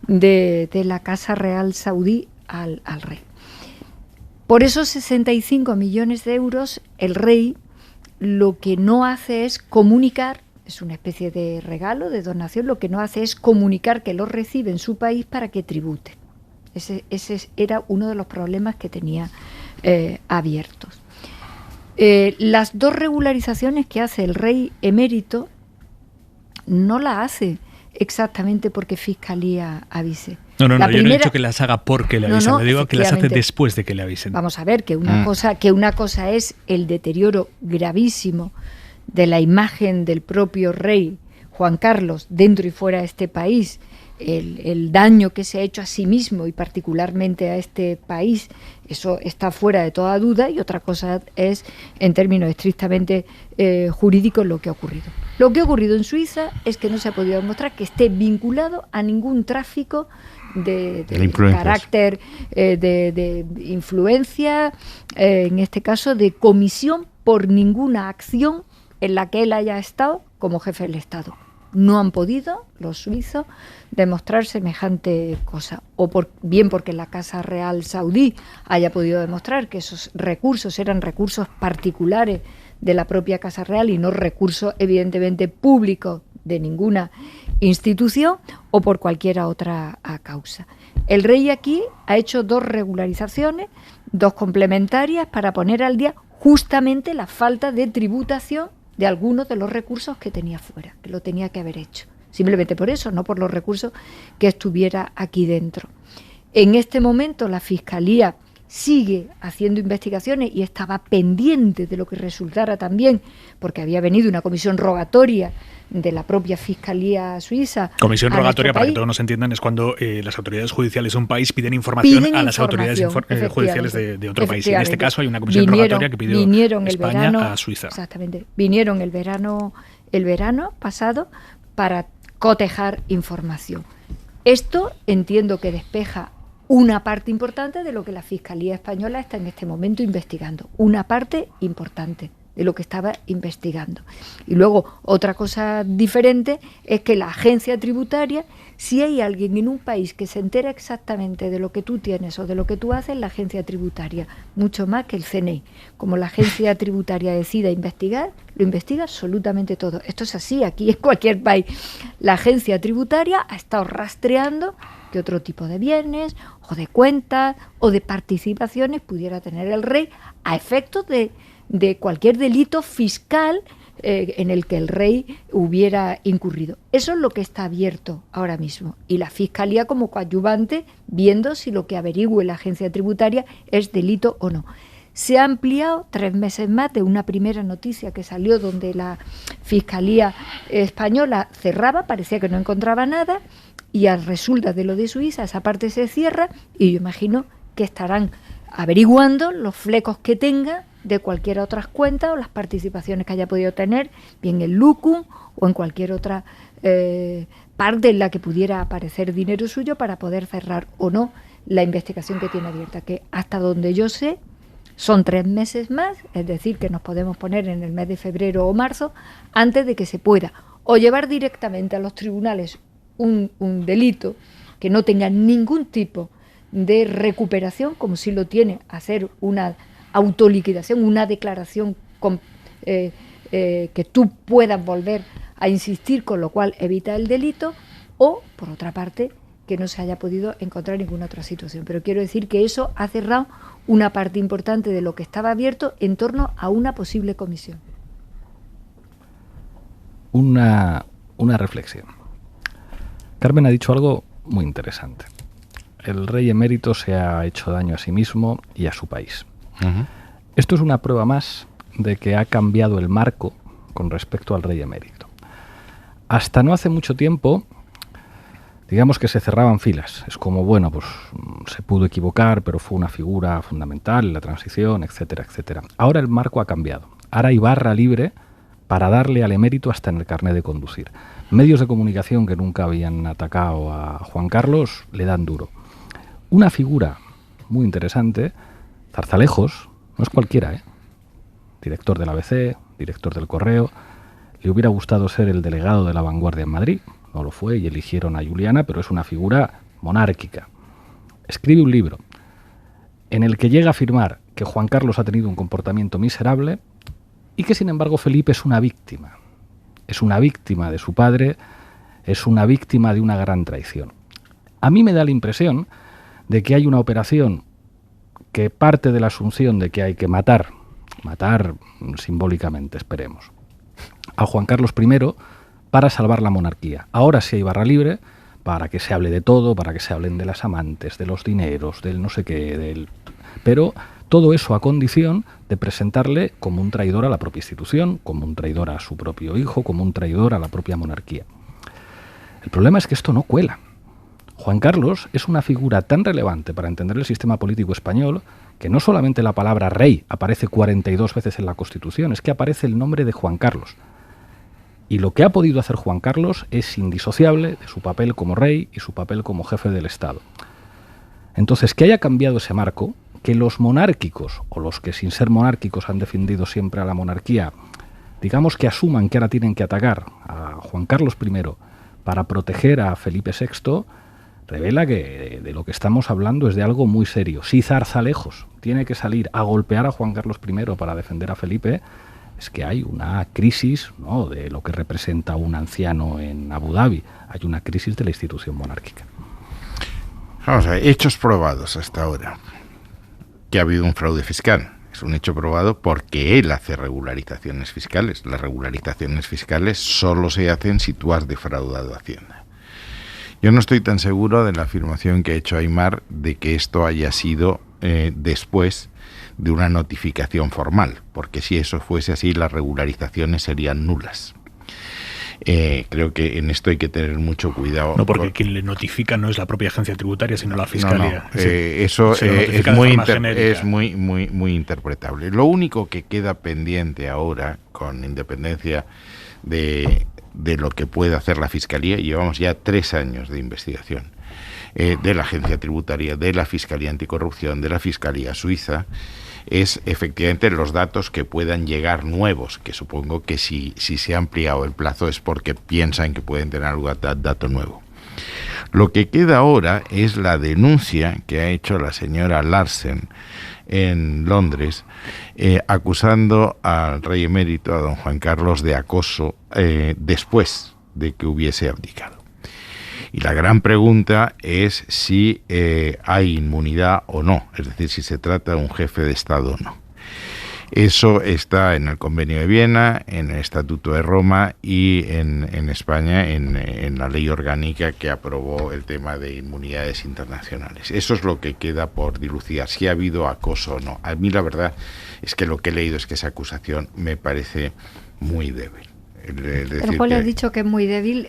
S12: de la Casa Real Saudí al rey. Por esos 65 millones de euros, el rey lo que no hace es comunicar. Es una especie de regalo, de donación, lo que no hace es comunicar que lo recibe en su país para que tribute. Ese era uno de los problemas que tenía abiertos. Las 2 regularizaciones que hace el rey emérito no la hace exactamente porque Fiscalía avise.
S10: No, yo no he dicho que las haga porque le avisen, le digo que las hace después de que le avisen.
S12: Vamos a ver que una cosa es el deterioro gravísimo de la imagen del propio rey Juan Carlos dentro y fuera de este país, el daño que se ha hecho a sí mismo y particularmente a este país, eso está fuera de toda duda, y otra cosa es, en términos estrictamente jurídicos, lo que ha ocurrido. Lo que ha ocurrido en Suiza es que no se ha podido demostrar que esté vinculado a ningún tráfico de carácter de influencia, en este caso de comisión por ninguna acción en la que él haya estado como jefe del Estado. No han podido los suizos demostrar semejante cosa, o bien porque la Casa Real Saudí haya podido demostrar que esos recursos eran recursos particulares de la propia Casa Real y no recursos evidentemente públicos de ninguna institución, o por cualquier otra causa. El rey aquí ha hecho 2 regularizaciones, 2 complementarias, para poner al día justamente la falta de tributación de algunos de los recursos que tenía fuera, que lo tenía que haber hecho. Simplemente por eso, no por los recursos que estuviera aquí dentro. En este momento la Fiscalía sigue haciendo investigaciones y estaba pendiente de lo que resultara también, porque había venido una comisión rogatoria de la propia Fiscalía Suiza.
S10: Comisión rogatoria, para que todos nos entiendan, es cuando las autoridades judiciales de un país piden información a las autoridades judiciales de otro país. Y en este caso hay una comisión rogatoria que pidió España a Suiza.
S12: Exactamente. Vinieron el verano pasado para cotejar información. Esto entiendo que despeja una parte importante de lo que la Fiscalía Española está en este momento investigando. Una parte importante de lo que estaba investigando. Y luego, otra cosa diferente es que la agencia tributaria, si hay alguien en un país que se entera exactamente de lo que tú tienes o de lo que tú haces, la agencia tributaria, mucho más que el CNI. Como la agencia tributaria decida investigar, lo investiga absolutamente todo. Esto es así, aquí en cualquier país. La agencia tributaria ha estado rastreando que otro tipo de bienes o de cuentas o de participaciones pudiera tener el rey a efectos de cualquier delito fiscal en el que el rey hubiera incurrido. Eso es lo que está abierto ahora mismo. Y la Fiscalía como coadyuvante viendo si lo que averigüe la agencia tributaria es delito o no. Se ha ampliado 3 meses más de una primera noticia que salió donde la Fiscalía Española cerraba, parecía que no encontraba nada, y al resulta de lo de Suiza esa parte se cierra y yo imagino que estarán averiguando los flecos que tenga de cualquier otra cuenta o las participaciones que haya podido tener, bien en Lucum o en cualquier otra parte en la que pudiera aparecer dinero suyo para poder cerrar o no la investigación que tiene abierta, que hasta donde yo sé son 3 meses más, es decir, que nos podemos poner en el mes de febrero o marzo antes de que se pueda o llevar directamente a los tribunales un delito que no tenga ningún tipo de recuperación, como si lo tiene hacer una autoliquidación, una declaración que tú puedas volver a insistir, con lo cual evita el delito, o, por otra parte, que no se haya podido encontrar ninguna otra situación. Pero quiero decir que eso ha cerrado una parte importante de lo que estaba abierto en torno a una posible comisión.
S5: Una reflexión. Carmen ha dicho algo muy interesante. El rey emérito se ha hecho daño a sí mismo y a su país. Esto es una prueba más de que ha cambiado el marco con respecto al rey emérito. Hasta no hace mucho tiempo, digamos que se cerraban filas. Es como, bueno, pues se pudo equivocar, pero fue una figura fundamental en la transición, etcétera, etcétera. Ahora el marco ha cambiado. Ahora hay barra libre para darle al emérito hasta en el carnet de conducir. Medios de comunicación que nunca habían atacado a Juan Carlos le dan duro. Una figura muy interesante, Zarzalejos, no es cualquiera, director del ABC, director del Correo. Le hubiera gustado ser el delegado de La Vanguardia en Madrid, no lo fue y eligieron a Juliana, pero es una figura monárquica. Escribe un libro en el que llega a afirmar que Juan Carlos ha tenido un comportamiento miserable y que, sin embargo, Felipe es una víctima. Es una víctima de su padre, es una víctima de una gran traición. A mí me da la impresión de que hay una operación que parte de la asunción de que hay que matar simbólicamente, esperemos, a Juan Carlos I para salvar la monarquía. Ahora sí hay barra libre para que se hable de todo, para que se hablen de las amantes, de los dineros, del no sé qué, pero todo eso a condición de presentarle como un traidor a la propia institución, como un traidor a su propio hijo, como un traidor a la propia monarquía. El problema es que esto no cuela. Juan Carlos es una figura tan relevante para entender el sistema político español que no solamente la palabra rey aparece 42 veces en la Constitución, es que aparece el nombre de Juan Carlos. Y lo que ha podido hacer Juan Carlos es indisociable de su papel como rey y su papel como jefe del Estado. Entonces, que haya cambiado ese marco, que los monárquicos, o los que sin ser monárquicos han defendido siempre a la monarquía, digamos que asuman que ahora tienen que atacar a Juan Carlos I para proteger a Felipe VI, revela que de lo que estamos hablando es de algo muy serio. Si Zarzalejos tiene que salir a golpear a Juan Carlos I para defender a Felipe, es que hay una crisis, ¿no?, de lo que representa un anciano en Abu Dhabi. Hay una crisis de la institución monárquica.
S1: Vamos a ver, hechos probados hasta ahora. Que ha habido un fraude fiscal. Es un hecho probado porque él hace regularizaciones fiscales. Las regularizaciones fiscales solo se hacen si tú has defraudado Hacienda. Yo no estoy tan seguro de la afirmación que ha hecho Aimar de que esto haya sido después de una notificación formal, porque si eso fuese así, las regularizaciones serían nulas. Creo que en esto hay que tener mucho cuidado.
S10: No, porque quien le notifica no es la propia agencia tributaria, sino la Fiscalía.
S1: No. Eso es muy interpretable. Lo único que queda pendiente ahora, con independencia de lo que puede hacer la Fiscalía, llevamos ya 3 años de investigación de la agencia tributaria, de la Fiscalía Anticorrupción, de la Fiscalía Suiza, es efectivamente los datos que puedan llegar nuevos, que supongo que si se ha ampliado el plazo es porque piensan que pueden tener algún dato nuevo. Lo que queda ahora es la denuncia que ha hecho la señora Larsen en Londres, acusando al rey emérito, a don Juan Carlos, de acoso después de que hubiese abdicado. Y la gran pregunta es si hay inmunidad o no, es decir, si se trata de un jefe de Estado o no. Eso está en el Convenio de Viena, en el Estatuto de Roma y en España en la ley orgánica que aprobó el tema de inmunidades internacionales. Eso es lo que queda por dilucidar, si ha habido acoso o no. A mí la verdad es que lo que he leído es que esa acusación me parece muy débil.
S12: Pero Juan le ha dicho que es muy débil,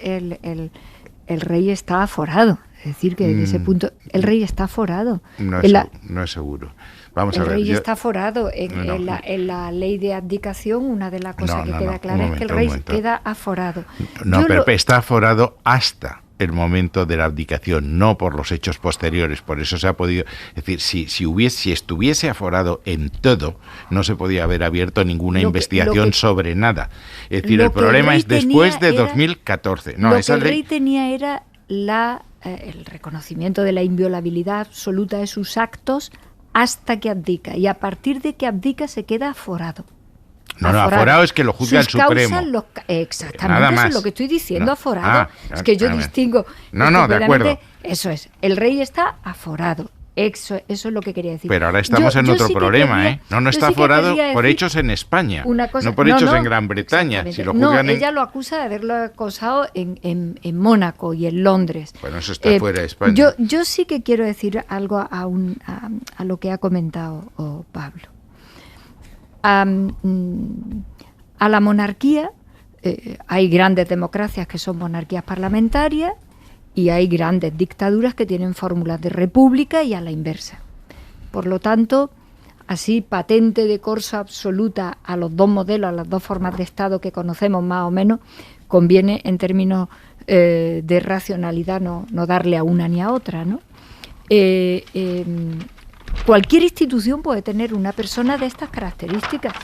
S12: el rey está aforado. Es decir, que desde ese punto el rey está aforado.
S1: No es seguro. Vamos
S12: el
S1: a ver,
S12: rey está aforado. En la ley de abdicación, una de las cosas que queda clara es que el rey queda aforado.
S1: Pero está aforado hasta el momento de la abdicación, no por los hechos posteriores. Por eso se ha podido... Es decir, si estuviese aforado en todo, no se podía haber abierto ninguna investigación sobre nada. Es decir, el problema es después de 2014.
S12: Lo que el rey tenía era la el reconocimiento de la inviolabilidad absoluta de sus actos hasta que abdica, y a partir de que abdica se queda aforado.
S1: Aforado es que lo juzga el Supremo.
S12: Exactamente,
S1: Nada
S12: eso
S1: más.
S12: es lo que estoy diciendo, aforado.
S1: Claro,
S12: es que yo distingo.
S1: De acuerdo.
S12: Eso es, el rey está aforado. Eso es lo que quería decir.
S1: Pero ahora estamos en otro problema, ¿eh? No está aforado por hechos en España, no por hechos en Gran Bretaña. Si lo juzgan
S12: ella lo acusa de haberlo acosado en Mónaco y en Londres.
S1: Bueno, eso está fuera de España.
S12: Yo sí que quiero decir algo a lo que ha comentado Pablo. A la monarquía, hay grandes democracias que son monarquías parlamentarias y hay grandes dictaduras que tienen fórmulas de república y a la inversa. Por lo tanto, así patente de corso absoluta a los dos modelos, a las dos formas de Estado que conocemos más o menos, conviene en términos de racionalidad no darle a una ni a otra, ¿no? Cualquier institución puede tener una persona de estas características.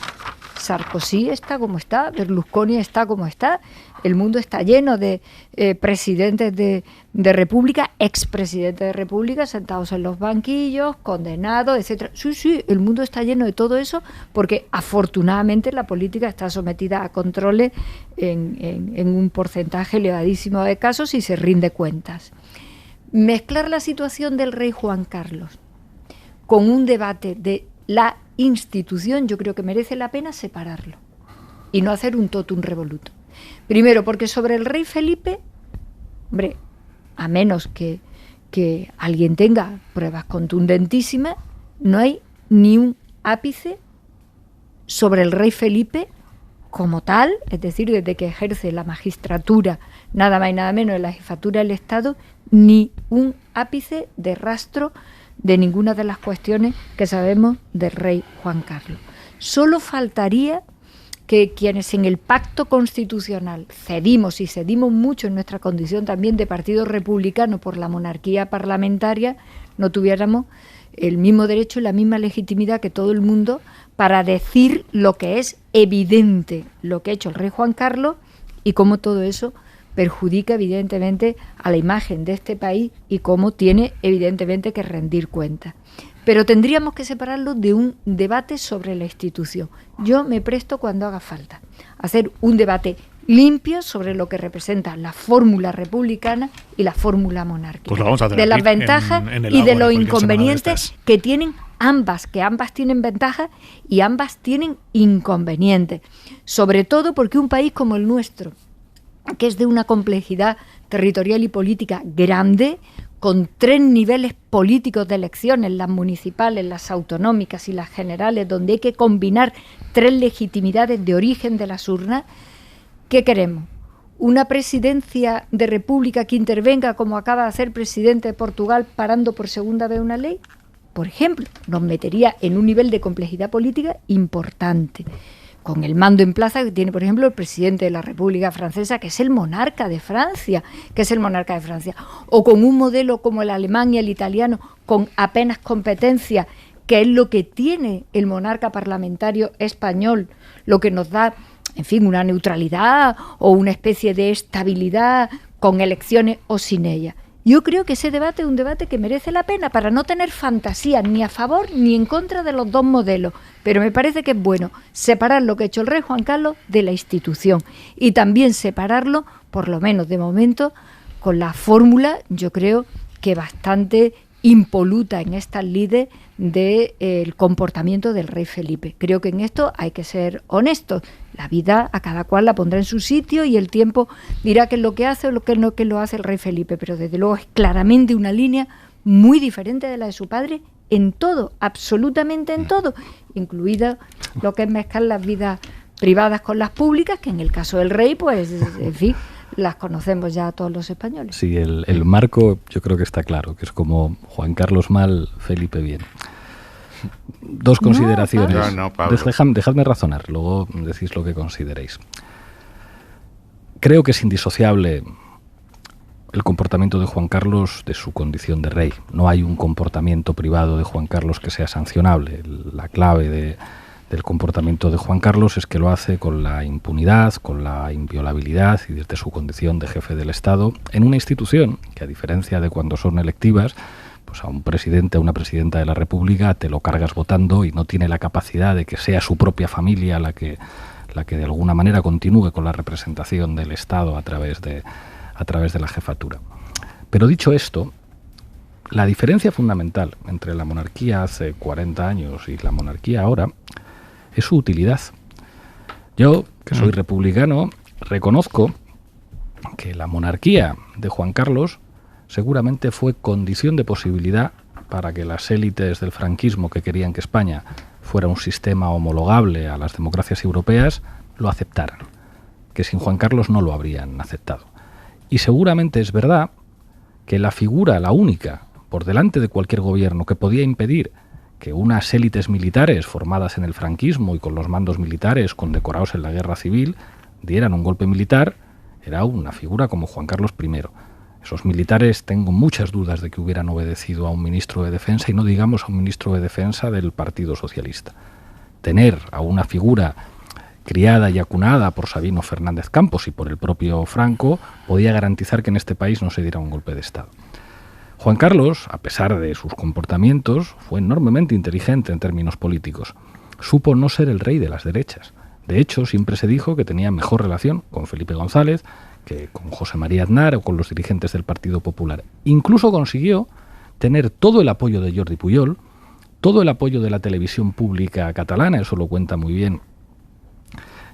S12: Sarkozy está como está, Berlusconi está como está, el mundo está lleno de presidentes de república, expresidentes de república sentados en los banquillos, condenados, etcétera. Sí, el mundo está lleno de todo eso porque afortunadamente la política está sometida a controles en un porcentaje elevadísimo de casos y se rinde cuentas. Mezclar la situación del rey Juan Carlos con un debate de la institución, yo creo que merece la pena separarlo y no hacer un totum revolutum. Primero, porque sobre el rey Felipe, hombre, a menos que alguien tenga pruebas contundentísimas, no hay ni un ápice sobre el rey Felipe como tal, es decir, desde que ejerce la magistratura, nada más y nada menos, de la jefatura del Estado, ni un ápice de rastro de ninguna de las cuestiones que sabemos del rey Juan Carlos. Solo faltaría que quienes en el pacto constitucional cedimos mucho en nuestra condición también de partido republicano por la monarquía parlamentaria, no tuviéramos el mismo derecho y la misma legitimidad que todo el mundo para decir lo que es evidente, lo que ha hecho el rey Juan Carlos y cómo todo eso perjudica evidentemente a la imagen de este país y cómo tiene evidentemente que rendir cuentas. Pero tendríamos que separarlo de un debate sobre la institución. Yo me presto cuando haga falta a hacer un debate limpio sobre lo que representa la fórmula republicana y la fórmula monárquica.
S10: Pues lo vamos a hacer
S12: de las
S10: aquí,
S12: ventajas y de los inconvenientes que tienen ambas, que ambas tienen ventajas y ambas tienen inconvenientes. Sobre todo porque un país como el nuestro, que es de una complejidad territorial y política grande, con 3 niveles políticos de elecciones, las municipales, las autonómicas y las generales, donde hay que combinar 3 legitimidades de origen de las urnas, ¿qué queremos? ¿Una presidencia de república que intervenga como acaba de hacer el presidente de Portugal parando por segunda vez una ley? Por ejemplo, nos metería en un nivel de complejidad política importante, con el mando en plaza que tiene, por ejemplo, el presidente de la República Francesa, que es el monarca de Francia, o con un modelo como el alemán y el italiano, con apenas competencia, que es lo que tiene el monarca parlamentario español, lo que nos da, en fin, una neutralidad o una especie de estabilidad con elecciones o sin ellas. Yo creo que ese debate es un debate que merece la pena para no tener fantasías ni a favor ni en contra de los dos modelos. Pero me parece que es bueno separar lo que ha hecho el rey Juan Carlos de la institución y también separarlo, por lo menos de momento, con la fórmula, yo creo que bastante impoluta en estas lides del comportamiento del rey Felipe. Creo que en esto hay que ser honestos. La vida a cada cual la pondrá en su sitio y el tiempo dirá qué es lo que hace o lo que no que lo hace el rey Felipe, pero desde luego es claramente una línea muy diferente de la de su padre en todo, absolutamente en todo, incluida lo que es mezclar las vidas privadas con las públicas, que en el caso del rey, pues, en fin, las conocemos ya todos los españoles.
S5: Sí, el marco yo creo que está claro, que es como Juan Carlos mal, Felipe bien. 2 consideraciones.
S1: No, Pablo.
S5: Dejadme razonar, luego decís lo que consideréis. Creo que es indisociable el comportamiento de Juan Carlos de su condición de rey. No hay un comportamiento privado de Juan Carlos que sea sancionable. La clave del comportamiento de Juan Carlos es que lo hace con la impunidad, con la inviolabilidad y desde su condición de jefe del Estado en una institución que, a diferencia de cuando son electivas, pues a un presidente, a una presidenta de la República te lo cargas votando y no tiene la capacidad de que sea su propia familia la que de alguna manera continúe con la representación del Estado a través de la jefatura. Pero dicho esto, la diferencia fundamental entre la monarquía hace 40 años y la monarquía ahora es su utilidad. Yo, que soy republicano, reconozco que la monarquía de Juan Carlos seguramente fue condición de posibilidad para que las élites del franquismo que querían que España fuera un sistema homologable a las democracias europeas, lo aceptaran. Que sin Juan Carlos no lo habrían aceptado. Y seguramente es verdad que la figura, la única, por delante de cualquier gobierno, que podía impedir que unas élites militares formadas en el franquismo y con los mandos militares condecorados en la guerra civil dieran un golpe militar, era una figura como Juan Carlos I. Esos militares tengo muchas dudas de que hubieran obedecido a un ministro de Defensa, y no digamos a un ministro de Defensa del Partido Socialista. Tener a una figura criada y acunada por Sabino Fernández Campos y por el propio Franco podía garantizar que en este país no se diera un golpe de Estado. Juan Carlos, a pesar de sus comportamientos, fue enormemente inteligente en términos políticos. Supo no ser el rey de las derechas. De hecho, siempre se dijo que tenía mejor relación con Felipe González que con José María Aznar o con los dirigentes del Partido Popular. Incluso consiguió tener todo el apoyo de Jordi Pujol, todo el apoyo de la televisión pública catalana, eso lo cuenta muy bien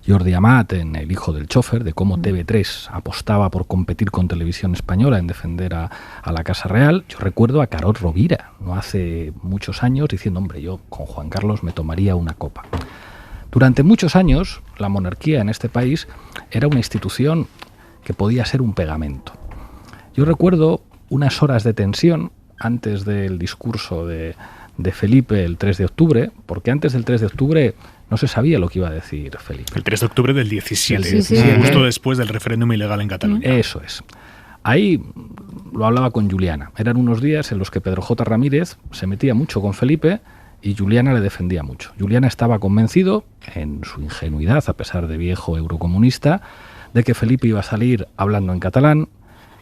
S5: Jordi Amat en El hijo del chofer, de cómo TV3 apostaba por competir con Televisión Española en defender a la Casa Real. Yo recuerdo a Carod Rovira, no hace muchos años, diciendo, hombre, yo con Juan Carlos me tomaría una copa. Durante muchos años, la monarquía en este país era una institución que podía ser un pegamento. Yo recuerdo unas horas de tensión antes del discurso de Felipe el 3 de octubre, porque antes del 3 de octubre no se sabía lo que iba a decir Felipe.
S10: El 3 de octubre del 17, justo después del referéndum ilegal en Cataluña.
S5: Eso es. Ahí lo hablaba con Juliana. Eran unos días en los que Pedro J. Ramírez se metía mucho con Felipe y Juliana le defendía mucho. Juliana estaba convencido, en su ingenuidad, a pesar de viejo eurocomunista, de que Felipe iba a salir hablando en catalán,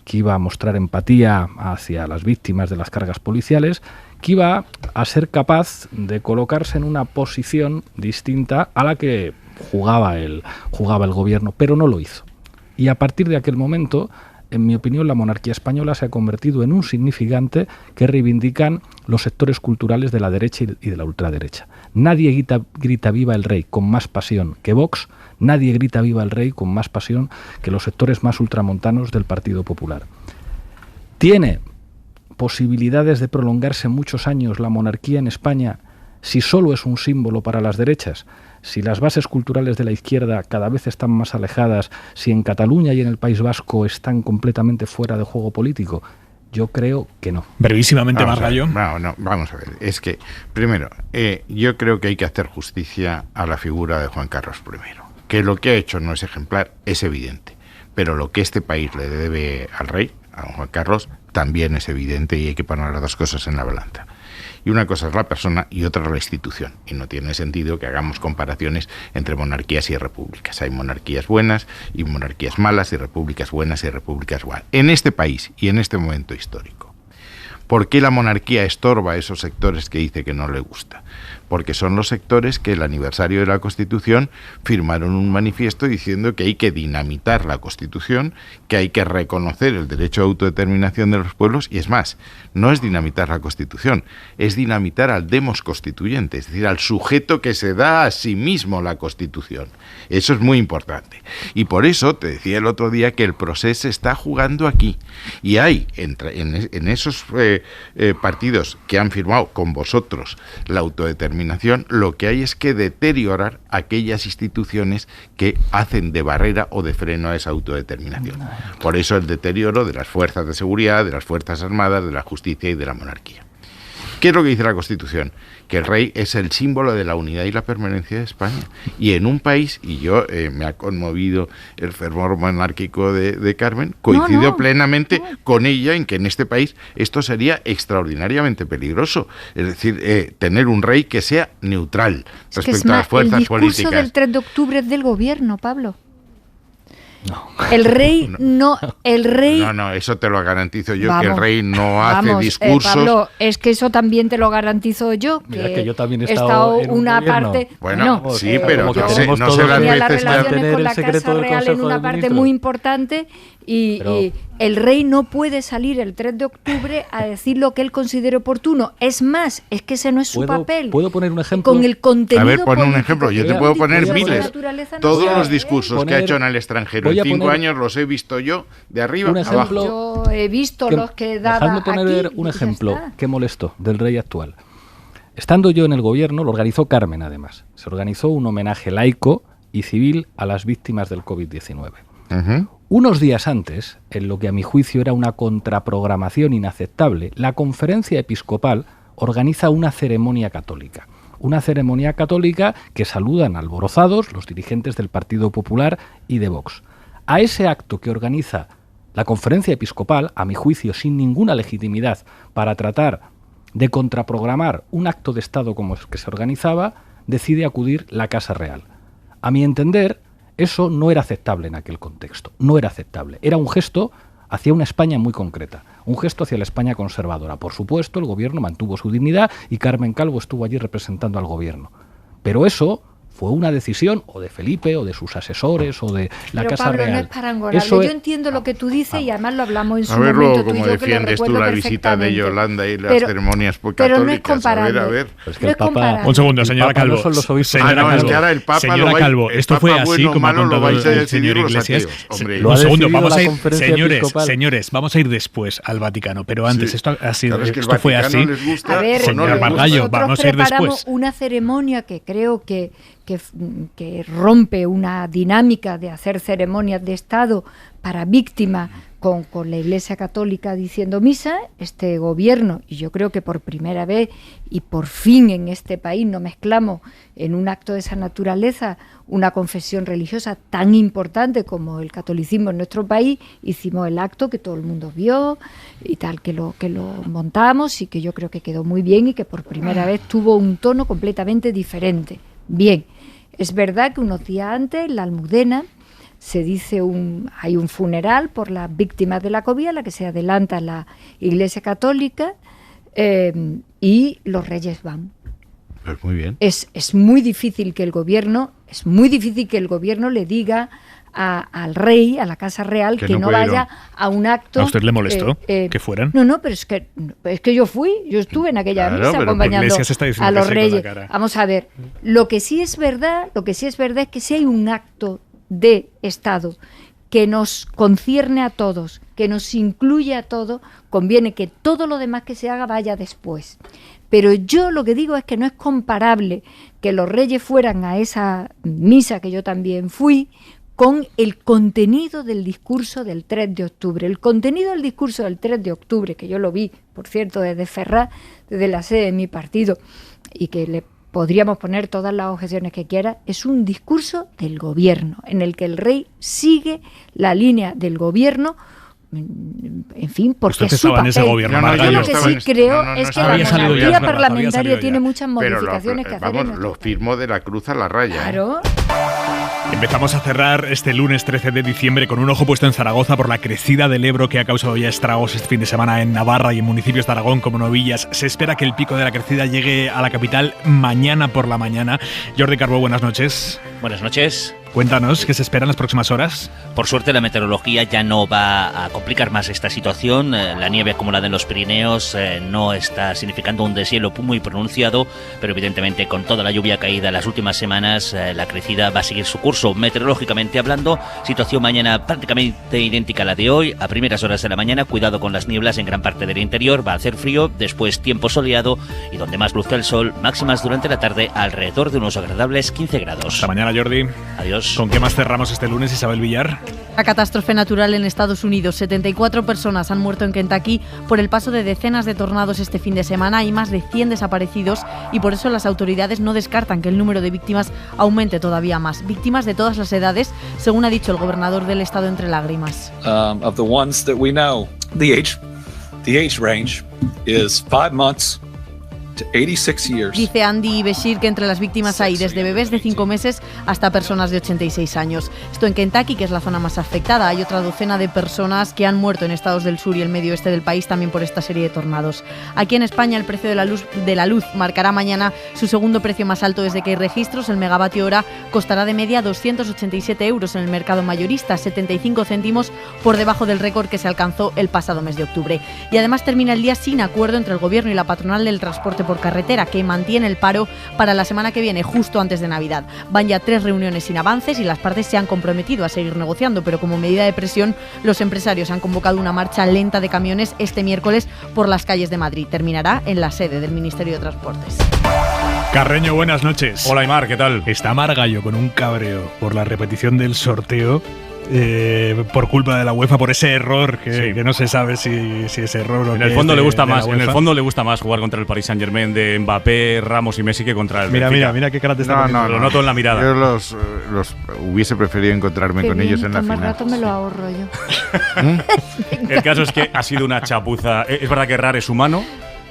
S5: que iba a mostrar empatía hacia las víctimas de las cargas policiales, que iba a ser capaz de colocarse en una posición distinta a la que jugaba el gobierno, pero no lo hizo. Y a partir de aquel momento, en mi opinión, la monarquía española se ha convertido en un significante que reivindican los sectores culturales de la derecha y de la ultraderecha. Nadie grita viva el rey con más pasión que Vox, nadie grita viva el rey con más pasión que los sectores más ultramontanos del Partido Popular. ¿Tiene posibilidades de prolongarse muchos años la monarquía en España si solo es un símbolo para las derechas? Si las bases culturales de la izquierda cada vez están más alejadas, si en Cataluña y en el País Vasco están completamente fuera de juego político, yo creo que no.
S10: Brevísimamente, Margallo.
S1: Vamos a ver. Es que, primero, yo creo que hay que hacer justicia a la figura de Juan Carlos I. Que lo que ha hecho no es ejemplar, es evidente. Pero lo que este país le debe al rey, a Juan Carlos, también es evidente, y hay que poner las dos cosas en la balanza. Y una cosa es la persona y otra es la institución. Y no tiene sentido que hagamos comparaciones entre monarquías y repúblicas. Hay monarquías buenas y monarquías malas, y repúblicas buenas y repúblicas malas. En este país y en este momento histórico, ¿por qué la monarquía estorba a esos sectores que dice que no le gusta? Porque son los sectores que el aniversario de la Constitución firmaron un manifiesto diciendo que hay que dinamitar la Constitución, que hay que reconocer el derecho a autodeterminación de los pueblos, y es más, no es dinamitar la Constitución, es dinamitar al demos constituyente, es decir, al sujeto que se da a sí mismo la Constitución. Eso es muy importante. Y por eso te decía el otro día que el proceso se está jugando aquí. Y hay en esos partidos que han firmado con vosotros la autodeterminación, lo que hay es que deteriorar aquellas instituciones que hacen de barrera o de freno a esa autodeterminación. Por eso el deterioro de las fuerzas de seguridad, de las fuerzas armadas, de la justicia y de la monarquía. ¿Qué es lo que dice la Constitución? Que el rey es el símbolo de la unidad y la permanencia de España. Y en un país, y yo me ha conmovido el fervor monárquico de Carmen, coincido plenamente con ella en que en este país esto sería extraordinariamente peligroso. Es decir, tener un rey que sea neutral respecto a las fuerzas políticas.
S12: El discurso del 3 de octubre es del gobierno, Pablo. No. El rey no.
S1: No, eso te lo garantizo yo, que el rey no hace discursos.
S12: Pablo, es que eso también te lo garantizo yo.
S5: Mira que yo también he estado en
S12: una
S5: gobierno.
S12: parte.
S1: Bueno, sí, pero
S5: no sé las
S12: veces relaciones con la Casa Real en una parte muy importante y el rey no puede salir el 3 de octubre a decir lo que él considere oportuno. Es más, es que ese no es su papel.
S5: ¿Puedo poner un ejemplo?
S12: Con el contenido.
S1: A ver, pon un ejemplo. Yo te puedo poner miles. Todos los discursos que ha hecho en el extranjero en 5 años los he visto yo de arriba a abajo.
S12: Yo he visto los que daba
S5: Dejadme poner
S12: aquí,
S5: un ejemplo que molestó del rey actual. Estando yo en el gobierno, lo organizó Carmen además. Se organizó un homenaje laico y civil a las víctimas del COVID-19. Unos días antes, en lo que a mi juicio era una contraprogramación inaceptable, la Conferencia Episcopal organiza una ceremonia católica. Una ceremonia católica que saludan alborozados los dirigentes del Partido Popular y de Vox. A ese acto que organiza la Conferencia Episcopal, a mi juicio sin ninguna legitimidad, para tratar de contraprogramar un acto de Estado como el que se organizaba, decide acudir la Casa Real. A mi entender, eso no era aceptable en aquel contexto, no era aceptable. Era un gesto hacia una España muy concreta, un gesto hacia la España conservadora. Por supuesto, el gobierno mantuvo su dignidad y Carmen Calvo estuvo allí representando al gobierno. Pero eso fue una decisión o de Felipe o de sus asesores o de la Casa
S12: Pablo,
S5: Real.
S12: No es para engordarle. Yo entiendo lo que tú dices y además lo hablamos en su momento.
S1: Luego, como defiendes tú la visita de Yolanda y las ceremonias católicas.
S12: Pero no es comparable.
S1: A ver.
S5: Es que el Papa,
S16: un segundo, señora Calvo.
S5: No son los obispos.
S1: Es que ahora el Papa
S16: señora Calvo, esto fue así como ha contado el señor Iglesias.
S1: Un
S16: segundo, vamos a ir, señores, vamos a ir después al Vaticano, pero antes esto ha sido, esto fue así.
S12: A ver,
S16: señor Margallo, vamos a ir después.
S12: Preparamos una ceremonia que creo que rompe una dinámica de hacer ceremonias de Estado para víctimas con la Iglesia Católica diciendo misa. Este gobierno, y yo creo que por primera vez y por fin en este país no mezclamos en un acto de esa naturaleza una confesión religiosa tan importante como el catolicismo en nuestro país, hicimos el acto que todo el mundo vio y tal, que lo montamos y que yo creo que quedó muy bien y que por primera vez tuvo un tono completamente diferente. Bien, es verdad que unos días antes en la Almudena se dice hay un funeral por las víctimas de la COVID a la que se adelanta la Iglesia Católica y los reyes van.
S1: Pues muy bien.
S12: Es muy difícil que el gobierno le diga al rey, a la Casa Real, que no vaya a un acto.
S16: ¿A usted le molestó que fueran?
S12: No, pero es que yo estuve en aquella misa acompañando a los reyes. Vamos a ver, lo que sí es verdad es que si hay un acto de Estado que nos concierne a todos, que nos incluye a todos, conviene que todo lo demás que se haga vaya después. Pero yo lo que digo es que no es comparable que los reyes fueran a esa misa que yo también fui con el contenido del discurso del 3 de octubre. El contenido del discurso del 3 de octubre, que yo lo vi, por cierto, desde Ferraz, desde la sede de mi partido, y que le podríamos poner todas las objeciones que quiera, es un discurso del gobierno, en el que el rey sigue la línea del gobierno, en fin, porque es su papel.
S16: En ese gobierno,
S12: yo lo que sí creo es que la monarquía parlamentaria tiene muchas modificaciones que hacer.
S1: Vamos, lo firmo de la cruz a la raya.
S12: Claro.
S16: Empezamos a cerrar este lunes 13 de diciembre con un ojo puesto en Zaragoza por la crecida del Ebro que ha causado ya estragos este fin de semana en Navarra y en municipios de Aragón como Novillas. Se espera que el pico de la crecida llegue a la capital mañana por la mañana. Jordi Carbó, buenas noches.
S19: Buenas noches.
S16: Cuéntanos, ¿qué se espera en las próximas horas?
S19: Por suerte la meteorología ya no va a complicar más esta situación. La nieve acumulada en los Pirineos no está significando un deshielo muy pronunciado, pero evidentemente con toda la lluvia caída en las últimas semanas, la crecida va a seguir su curso. Meteorológicamente hablando, situación mañana prácticamente idéntica a la de hoy. A primeras horas de la mañana, cuidado con las nieblas en gran parte del interior, va a hacer frío, después tiempo soleado y donde más luzca el sol, máximas durante la tarde alrededor de unos agradables 15 grados.
S16: Hasta mañana, Jordi.
S19: Adiós. Adiós.
S10: ¿Con qué más cerramos este lunes, Isabel Villar?
S13: La catástrofe natural en Estados Unidos. 74 personas han muerto en Kentucky por el paso de decenas de tornados este fin de semana. Hay más de 100 desaparecidos y por eso las autoridades no descartan que el número de víctimas aumente todavía más. Víctimas de todas las edades, según ha dicho el gobernador del estado entre lágrimas.
S20: Of the ones that we know, the age range is 5 months to 86 years.
S13: Dice Andy Beshir que entre las víctimas hay desde bebés de 5 meses hasta personas de 86 años. Esto en Kentucky, que es la zona más afectada. Hay otra docena de personas que han muerto en estados del sur y el medio oeste del país también por esta serie de tornados. Aquí en España el precio de la luz marcará mañana su segundo precio más alto desde que hay registros. El megavatio hora costará de media 287 euros en el mercado mayorista, 75 céntimos por debajo del récord que se alcanzó el pasado mes de octubre. Y además termina el día sin acuerdo entre el gobierno y la patronal del transporte por carretera, que mantiene el paro para la semana que viene, justo antes de Navidad. Van ya 3 reuniones sin avances y las partes se han comprometido a seguir negociando, pero como medida de presión, los empresarios han convocado una marcha lenta de camiones este miércoles por las calles de Madrid. Terminará en la sede del Ministerio de Transportes.
S10: Carreño, buenas noches.
S16: Hola, Aimar, ¿qué tal?
S10: Está Margallo con un cabreo por la repetición del sorteo. Por culpa de la UEFA, por ese error que no se sabe si es error o
S16: en el fondo le gusta más. En el fondo le gusta más jugar contra el Paris Saint-Germain de Mbappé, Ramos y Messi que contra el Benfica.
S10: Mira qué cara te está poniendo.
S16: Lo noto en la mirada.
S1: Yo los hubiese preferido encontrarme con ellos en la final.
S12: Más rato me lo ahorro yo.
S16: El caso es que ha sido una chapuza. Es verdad que Errar es humano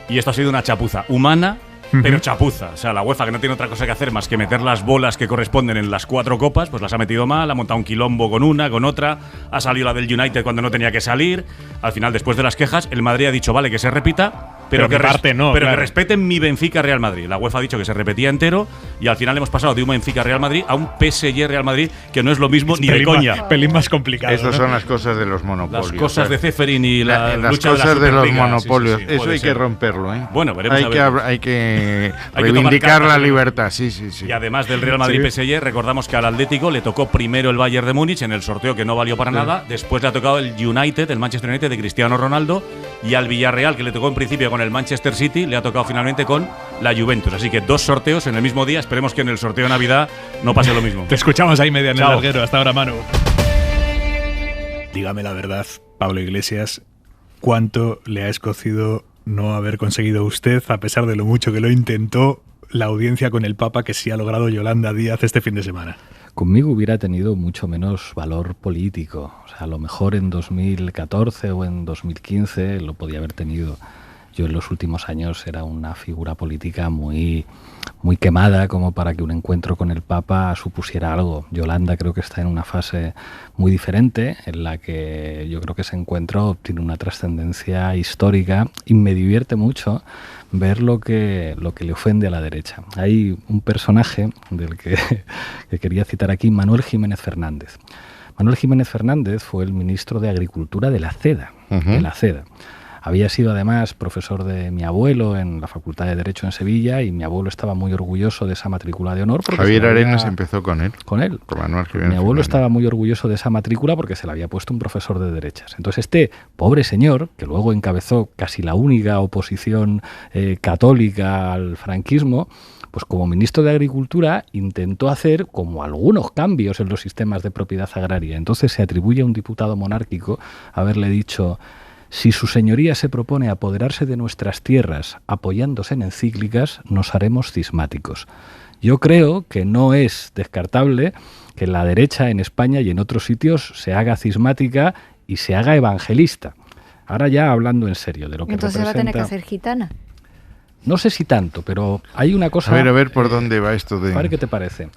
S16: y esto ha sido una chapuza humana, pero chapuza. O sea, la UEFA, que no tiene otra cosa que hacer más que meter las bolas que corresponden en las 4 copas, pues las ha metido mal, ha montado un quilombo con una, con otra, ha salido la del United cuando no tenía que salir. Al final, después de las quejas, el Madrid ha dicho, vale, que se repita, pero que respeten mi Benfica-Real Madrid. La UEFA ha dicho que se repetía entero y al final hemos pasado de un Benfica-Real Madrid a un PSG-Real Madrid, que no es lo mismo ni de coña.
S10: Pelín más complicado.
S1: Esas son las cosas de los monopolios.
S16: Las cosas de Ceferin y la
S1: las
S16: lucha
S1: cosas
S16: de la
S1: los monopolios.
S16: Sí,
S1: eso hay que romperlo, ¿eh?
S16: Bueno, veremos
S1: hay que reivindicar la libertad, sí.
S16: Y además del Real Madrid-PSG, recordamos que al Atlético le tocó primero el Bayern de Múnich en el sorteo, que no valió para nada. Después le ha tocado el United, el Manchester United de Cristiano Ronaldo, y al Villarreal, que le tocó en principio con el Manchester City, le ha tocado finalmente con la Juventus. Así que 2 sorteos en el mismo día. Esperemos que en el sorteo de Navidad no pase lo mismo.
S10: Te escuchamos ahí media en el larguero. Hasta ahora, Manu. Dígame la verdad, Pablo Iglesias, ¿cuánto le ha escocido no haber conseguido usted, a pesar de lo mucho que lo intentó, la audiencia con el Papa que sí ha logrado Yolanda Díaz este fin de semana?
S5: Conmigo hubiera tenido mucho menos valor político. O sea, a lo mejor en 2014 o en 2015 lo podía haber tenido. Yo en los últimos años era una figura política muy quemada como para que un encuentro con el Papa supusiera algo. Yolanda creo que está en una fase muy diferente en la que yo creo que ese encuentro tiene una trascendencia histórica y me divierte mucho ver lo que le ofende a la derecha. Hay un personaje del que quería citar aquí, Manuel Jiménez Fernández. Manuel Jiménez Fernández fue el ministro de Agricultura de la CEDA. Había sido además profesor de mi abuelo en la Facultad de Derecho en Sevilla y mi abuelo estaba muy orgulloso de esa matrícula de honor.
S1: Javier Arenas empezó con él.
S5: Con él.
S1: Con Manuel Jiménez.
S5: Mi abuelo estaba muy orgulloso de esa matrícula porque se la había puesto un profesor de derechas. Entonces este pobre señor, que luego encabezó casi la única oposición católica al franquismo, pues como ministro de Agricultura intentó hacer como algunos cambios en los sistemas de propiedad agraria. Entonces se atribuye a un diputado monárquico haberle dicho: si su señoría se propone apoderarse de nuestras tierras apoyándose en encíclicas, nos haremos cismáticos. Yo creo que no es descartable que la derecha en España y en otros sitios se haga cismática y se haga evangelista. Ahora ya hablando en serio de lo que
S12: entonces
S5: representa…
S12: va a tener que ser gitana.
S5: No sé si tanto, pero hay una cosa…
S1: A ver por dónde va esto de…
S5: A ver qué te parece.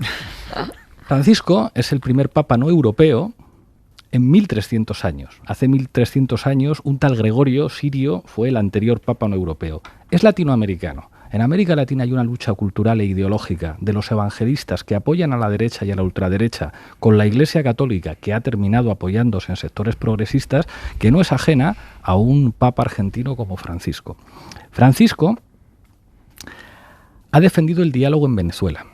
S5: Francisco es el primer papa no europeo en 1300 años. Hace 1300 años un tal Gregorio Sirio fue el anterior papa no europeo. Es latinoamericano. En América Latina hay una lucha cultural e ideológica de los evangelistas que apoyan a la derecha y a la ultraderecha con la Iglesia Católica, que ha terminado apoyándose en sectores progresistas, que no es ajena a un papa argentino como Francisco. Francisco ha defendido el diálogo en Venezuela.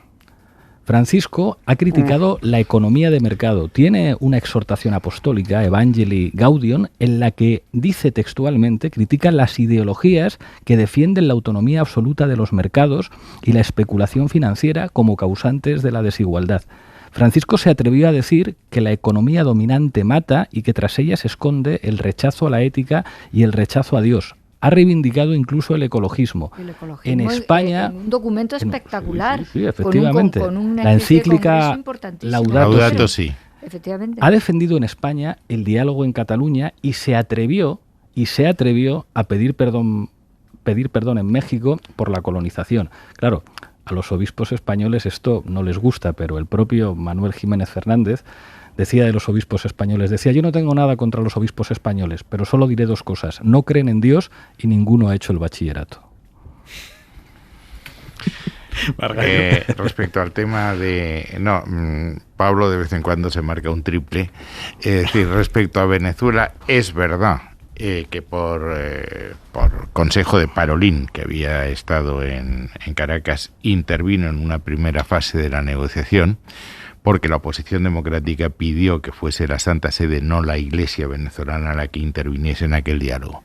S5: Francisco ha criticado la economía de mercado. Tiene una exhortación apostólica, Evangelii Gaudium, en la que dice textualmente, critica las ideologías que defienden la autonomía absoluta de los mercados y la especulación financiera como causantes de la desigualdad. Francisco se atrevió a decir que la economía dominante mata y que tras ella se esconde el rechazo a la ética y el rechazo a Dios. Ha reivindicado incluso el ecologismo. En España...
S12: En un documento espectacular.
S5: Sí, efectivamente.
S12: Con una
S5: la encíclica
S1: Laudato Si.
S12: Efectivamente.
S5: Ha defendido en España el diálogo en Cataluña y se atrevió a pedir perdón en México por la colonización. Claro, a los obispos españoles esto no les gusta, pero el propio Manuel Jiménez Fernández decía de los obispos españoles, yo no tengo nada contra los obispos españoles, pero solo diré dos cosas: no creen en Dios y ninguno ha hecho el bachillerato.
S1: Respecto al tema Pablo de vez en cuando se marca un triple. Es decir, respecto a Venezuela, es verdad que por consejo de Parolín, que había estado en Caracas, intervino en una primera fase de la negociación, porque la oposición democrática pidió que fuese la Santa Sede, no la Iglesia venezolana, la que interviniese en aquel diálogo.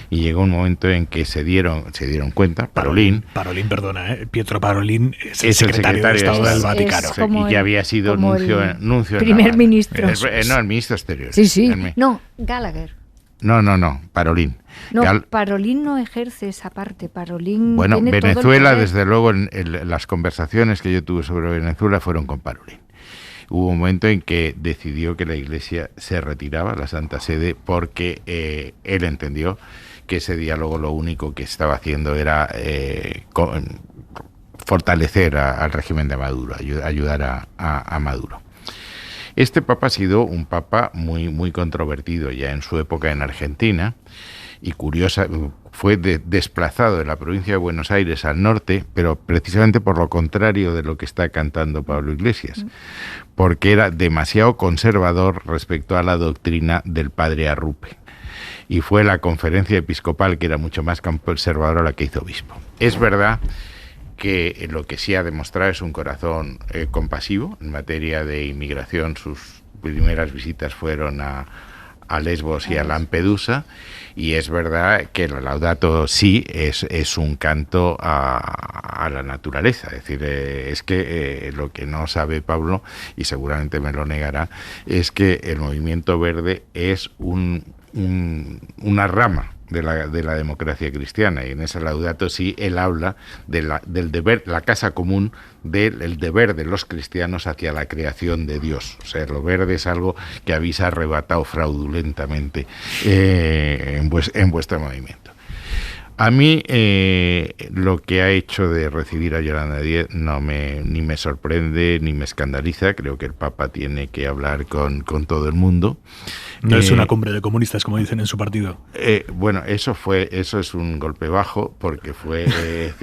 S1: Y llegó un momento en que se dieron cuenta,
S10: Pietro Parolín es el secretario de Estado del Vaticano.
S1: Y que había sido nuncio
S12: primer ministro.
S1: El ministro exterior.
S12: Sí. No, Gallagher.
S1: No, Parolín.
S12: No, Parolín no ejerce esa parte. Parolín
S1: bueno,
S12: tiene
S1: Venezuela,
S12: todo el
S1: desde luego, las conversaciones que yo tuve sobre Venezuela fueron con Parolín. Hubo un momento en que decidió que la Iglesia se retiraba, la Santa Sede, porque él entendió que ese diálogo lo único que estaba haciendo era fortalecer al régimen de Maduro, ayudar a Maduro. Este papa ha sido un papa muy, muy controvertido ya en su época en Argentina, y fue desplazado de la provincia de Buenos Aires al norte, pero precisamente por lo contrario de lo que está cantando Pablo Iglesias, porque era demasiado conservador respecto a la doctrina del padre Arrupe. Y fue la conferencia episcopal, que era mucho más conservadora, la que hizo obispo. Es verdad que lo que sí ha demostrado es un corazón compasivo en materia de inmigración. Sus primeras visitas fueron a Lesbos y a Lampedusa, y es verdad que el Laudato Si es un canto a la naturaleza. Es decir, es que lo que no sabe Pablo, y seguramente me lo negará, es que el movimiento verde es una rama de la democracia cristiana, y en ese Laudato Si él habla del deber, la casa común, del deber de los cristianos hacia la creación de Dios. O sea, lo verde es algo que habéis arrebatado fraudulentamente en vuestro movimiento. A mí lo que ha hecho de recibir a Yolanda Díaz ni me sorprende ni me escandaliza. Creo que el Papa tiene que hablar con todo el mundo.
S10: No es una cumbre de comunistas, como dicen en su partido.
S1: Bueno, eso es un golpe bajo, porque fue es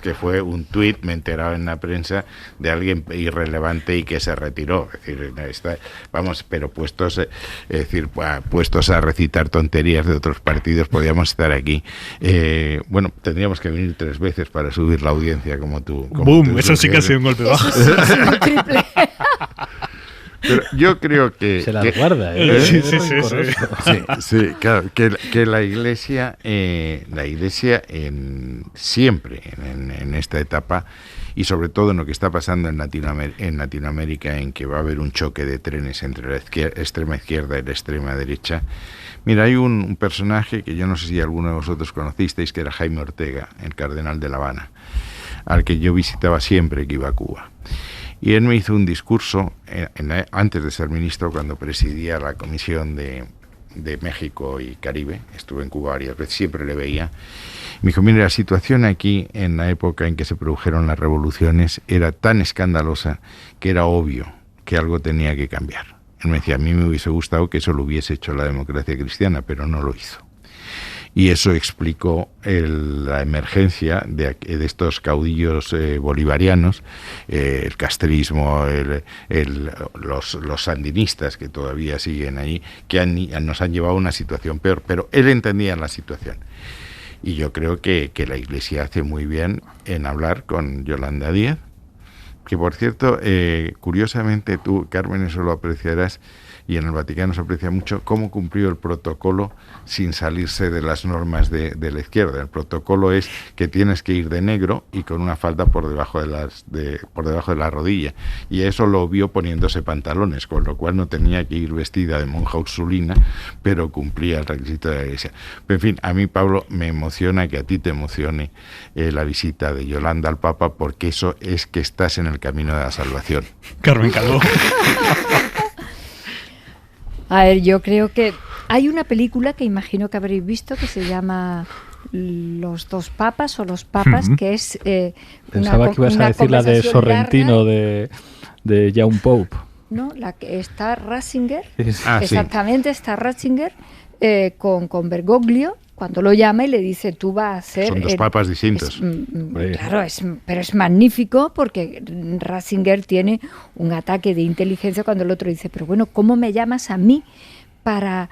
S1: que fue un tuit, me he enterado en la prensa, de alguien irrelevante y que se retiró. Es decir, pero puestos a recitar tonterías de otros partidos, podíamos estar aquí. Bueno, tendríamos que venir 3 veces para subir la audiencia, como tú.
S10: ¡Boom! Eso sí que ha sido un golpe bajo.
S1: Pero yo creo que...
S5: Se la guarda,
S1: Sí, claro, que la Iglesia siempre en esta etapa, y sobre todo en lo que está pasando en Latinoamérica, en que va a haber un choque de trenes entre la extrema izquierda y la extrema derecha. Mira, hay un personaje que yo no sé si alguno de vosotros conocisteis, que era Jaime Ortega, el cardenal de La Habana, al que yo visitaba siempre que iba a Cuba. Y él me hizo un discurso, antes de ser ministro, cuando presidía la Comisión de México y Caribe. Estuve en Cuba varias veces, siempre le veía. Me dijo, mire, la situación aquí, en la época en que se produjeron las revoluciones, era tan escandalosa que era obvio que algo tenía que cambiar. Él me decía, a mí me hubiese gustado que eso lo hubiese hecho la democracia cristiana, pero no lo hizo. Y eso explicó la emergencia de estos caudillos bolivarianos, el castrismo, los sandinistas que todavía siguen ahí, que nos han llevado a una situación peor, pero él entendía la situación. Y yo creo que la Iglesia hace muy bien en hablar con Yolanda Díaz, Que por cierto, curiosamente tú, Carmen, eso lo apreciarás, y en el Vaticano se aprecia mucho cómo cumplió el protocolo sin salirse de las normas de la izquierda. El protocolo es que tienes que ir de negro y con una falda por debajo de la rodilla, y eso lo vio poniéndose pantalones, con lo cual no tenía que ir vestida de monja ursulina, pero cumplía el requisito de la Iglesia. Pero en fin, a mí, Pablo, me emociona que a ti te emocione la visita de Yolanda al Papa, porque eso es que estás en el camino de la salvación.
S10: Carmen Calvo.
S12: A ver, yo creo que hay una película que imagino que habréis visto que se llama Los dos papas o Los papas, que es
S5: Pensaba que ibas a decir la de Sorrentino, de Young Pope.
S12: No, la que está Ratzinger,
S1: Ah,
S12: exactamente,
S1: sí.
S12: está Ratzinger con Bergoglio, cuando lo llama y le dice, tú vas a ser...
S1: Son dos papas distintos.
S12: Claro, pero es magnífico porque Ratzinger tiene un ataque de inteligencia cuando el otro dice, pero bueno, ¿cómo me llamas a mí para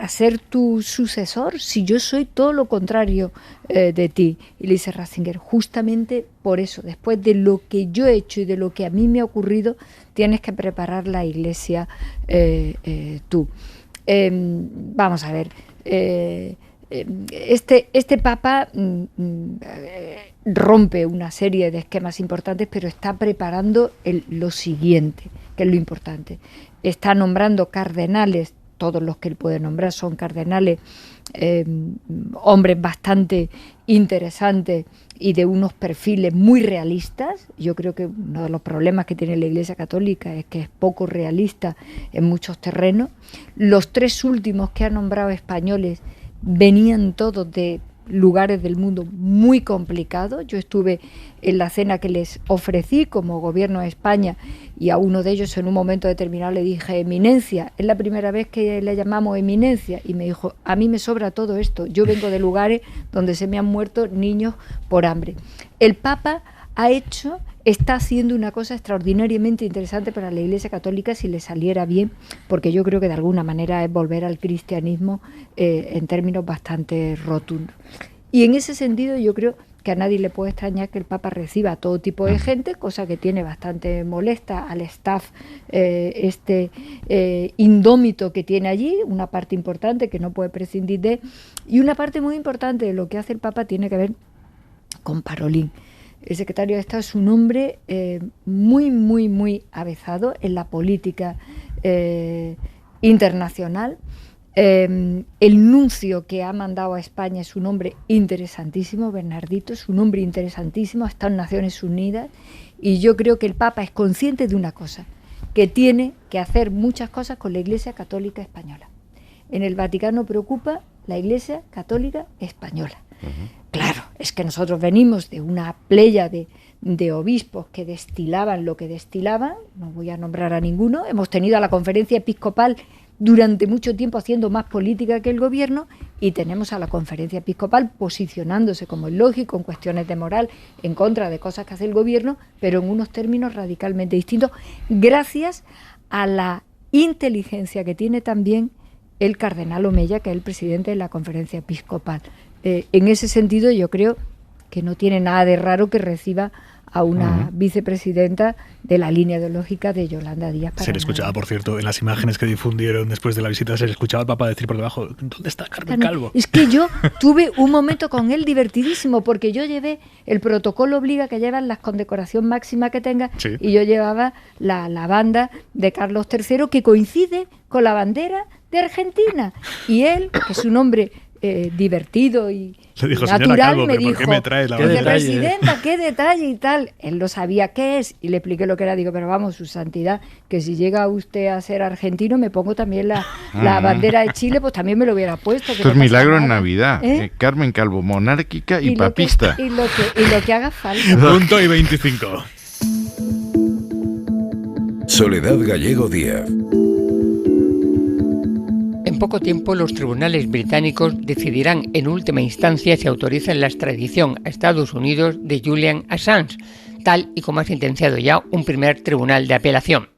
S12: ser tu sucesor si yo soy todo lo contrario de ti? Y le dice Ratzinger, justamente por eso, después de lo que yo he hecho y de lo que a mí me ha ocurrido, tienes que preparar la Iglesia tú. Vamos a ver... Este Papa rompe una serie de esquemas importantes, pero está preparando lo siguiente, que es lo importante. Está nombrando cardenales, todos los que él puede nombrar son cardenales, hombres bastante interesantes y de unos perfiles muy realistas. Yo creo que uno de los problemas que tiene la Iglesia Católica es que es poco realista en muchos terrenos. Los tres últimos que ha nombrado españoles venían todos de lugares del mundo muy complicados. Yo estuve en la cena que les ofrecí como gobierno de España y a uno de ellos en un momento determinado le dije, Eminencia, es la primera vez que le llamamos Eminencia, y me dijo, a mí me sobra todo esto, yo vengo de lugares donde se me han muerto niños por hambre. El Papa está haciendo una cosa extraordinariamente interesante para la Iglesia Católica si le saliera bien, porque yo creo que de alguna manera es volver al cristianismo en términos bastante rotundos. Y en ese sentido yo creo que a nadie le puede extrañar que el Papa reciba a todo tipo de gente, cosa que tiene bastante molesta al staff indómito que tiene allí, una parte importante que no puede prescindir de, y una parte muy importante de lo que hace el Papa tiene que ver con Parolín. El secretario de Estado es un hombre muy, muy, muy avezado en la política internacional. El nuncio que ha mandado a España es un hombre interesantísimo, Bernardito, es un hombre interesantísimo, ha estado en Naciones Unidas, y yo creo que el Papa es consciente de una cosa, que tiene que hacer muchas cosas con la Iglesia Católica Española. En el Vaticano preocupa la Iglesia Católica Española. Claro, es que nosotros venimos de una playa de obispos que destilaban lo que destilaban, no voy a nombrar a ninguno, hemos tenido a la Conferencia Episcopal durante mucho tiempo haciendo más política que el gobierno, y tenemos a la Conferencia Episcopal posicionándose, como es lógico, en cuestiones de moral, en contra de cosas que hace el gobierno, pero en unos términos radicalmente distintos, gracias a la inteligencia que tiene también el cardenal Omeya, que es el presidente de la Conferencia Episcopal. En ese sentido yo creo que no tiene nada de raro que reciba a una vicepresidenta de la línea ideológica de Yolanda Díaz.
S10: Se le escuchaba, por cierto, en las imágenes que difundieron después de la visita, se le escuchaba al Papa decir por debajo, ¿dónde está Carmen Calvo?
S12: Es que yo tuve un momento con él divertidísimo, porque yo llevé, el protocolo obliga que llevan la condecoración máxima que tenga, sí. Y yo llevaba la banda de Carlos III, que coincide con la bandera de Argentina. Y él, que es un hombre divertido y
S10: dijo,
S12: natural,
S10: Calvo,
S12: me dijo,
S10: ¿por qué me trae la bandera?
S12: Presidenta, qué detalle y tal. Él no sabía qué es y le expliqué lo que era. Digo, pero vamos, su santidad, que si llega usted a ser argentino, me pongo también la bandera de Chile, pues también me lo hubiera puesto.
S1: Esto es milagro en Navidad. Carmen Calvo, monárquica y papista.
S12: Y lo que haga falta.
S10: Punto y 25.
S2: Soledad Gallego Díaz.
S21: En poco tiempo los tribunales británicos decidirán en última instancia si autorizan la extradición a Estados Unidos de Julian Assange, tal y como ha sentenciado ya un primer tribunal de apelación.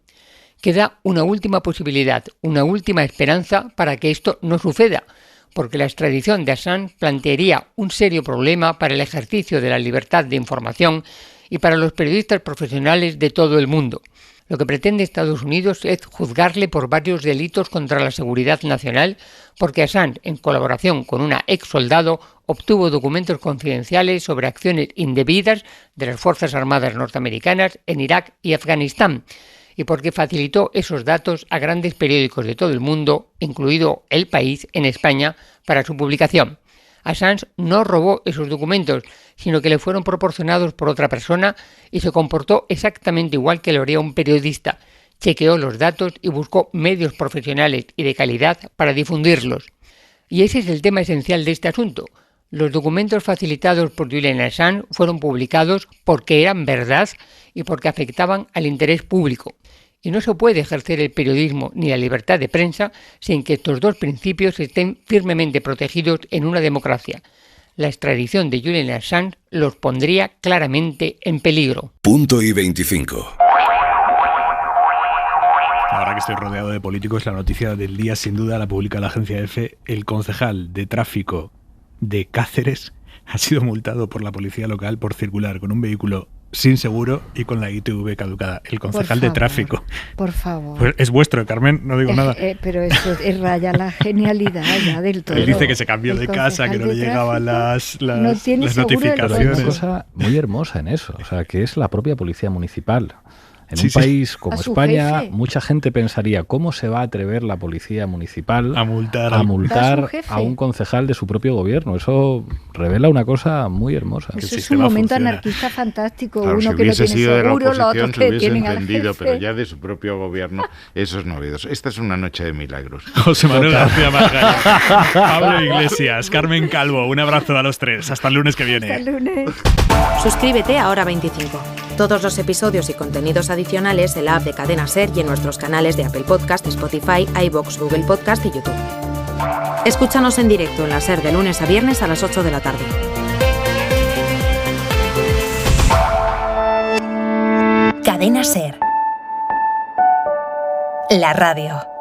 S21: Queda una última posibilidad, una última esperanza para que esto no suceda, porque la extradición de Assange plantearía un serio problema para el ejercicio de la libertad de información y para los periodistas profesionales de todo el mundo. Lo que pretende Estados Unidos es juzgarle por varios delitos contra la seguridad nacional, porque Assange, en colaboración con una ex soldado, obtuvo documentos confidenciales sobre acciones indebidas de las Fuerzas Armadas norteamericanas en Irak y Afganistán, y porque facilitó esos datos a grandes periódicos de todo el mundo, incluido El País en España, para su publicación. Assange no robó esos documentos, sino que le fueron proporcionados por otra persona y se comportó exactamente igual que lo haría un periodista. Chequeó los datos y buscó medios profesionales y de calidad para difundirlos. Y ese es el tema esencial de este asunto. Los documentos facilitados por Julian Assange fueron publicados porque eran verdad y porque afectaban al interés público. Y no se puede ejercer el periodismo ni la libertad de prensa sin que estos dos principios estén firmemente protegidos en una democracia. La extradición de Julian Assange los pondría claramente en peligro.
S2: Punto y 25.
S10: Ahora que estoy rodeado de políticos, la noticia del día sin duda la publica la agencia EFE. El concejal de tráfico de Cáceres ha sido multado por la policía local por circular con un vehículo sin seguro y con la ITV caducada. El concejal de tráfico.
S12: Por favor.
S10: Pues es vuestro, Carmen, no digo nada.
S12: Pero eso es raya la genialidad ya del todo.
S10: Él dice que se cambió de casa, que no le llegaban las notificaciones.
S5: Hay una cosa muy hermosa en eso, o sea, que es la propia policía municipal. En un país como España, mucha gente pensaría, ¿cómo se va a atrever la policía municipal a multar a un concejal de su propio gobierno? Eso revela una cosa muy hermosa.
S12: Eso es un momento anarquista fantástico.
S1: Claro,
S12: uno
S1: si
S12: que no tiene
S1: sido
S12: seguro,
S1: de la
S12: los otros
S1: oposición,
S12: que
S1: se hubiese
S12: tienen al
S1: entendido,
S12: jefe.
S1: pero ya de su propio gobierno, eso es novedoso. Esta es una noche de milagros.
S10: José Manuel García Margallo, Pablo Iglesias, Carmen Calvo, un abrazo a los tres. Hasta el lunes que viene.
S12: Hasta el lunes.
S6: Suscríbete a Hora 25. Todos los episodios y contenidos adicionales en la app de Cadena SER y en nuestros canales de Apple Podcast, Spotify, iVoox, Google Podcast y YouTube. Escúchanos en directo en la SER de lunes a viernes a las 8 de la tarde.
S22: Cadena SER. La radio.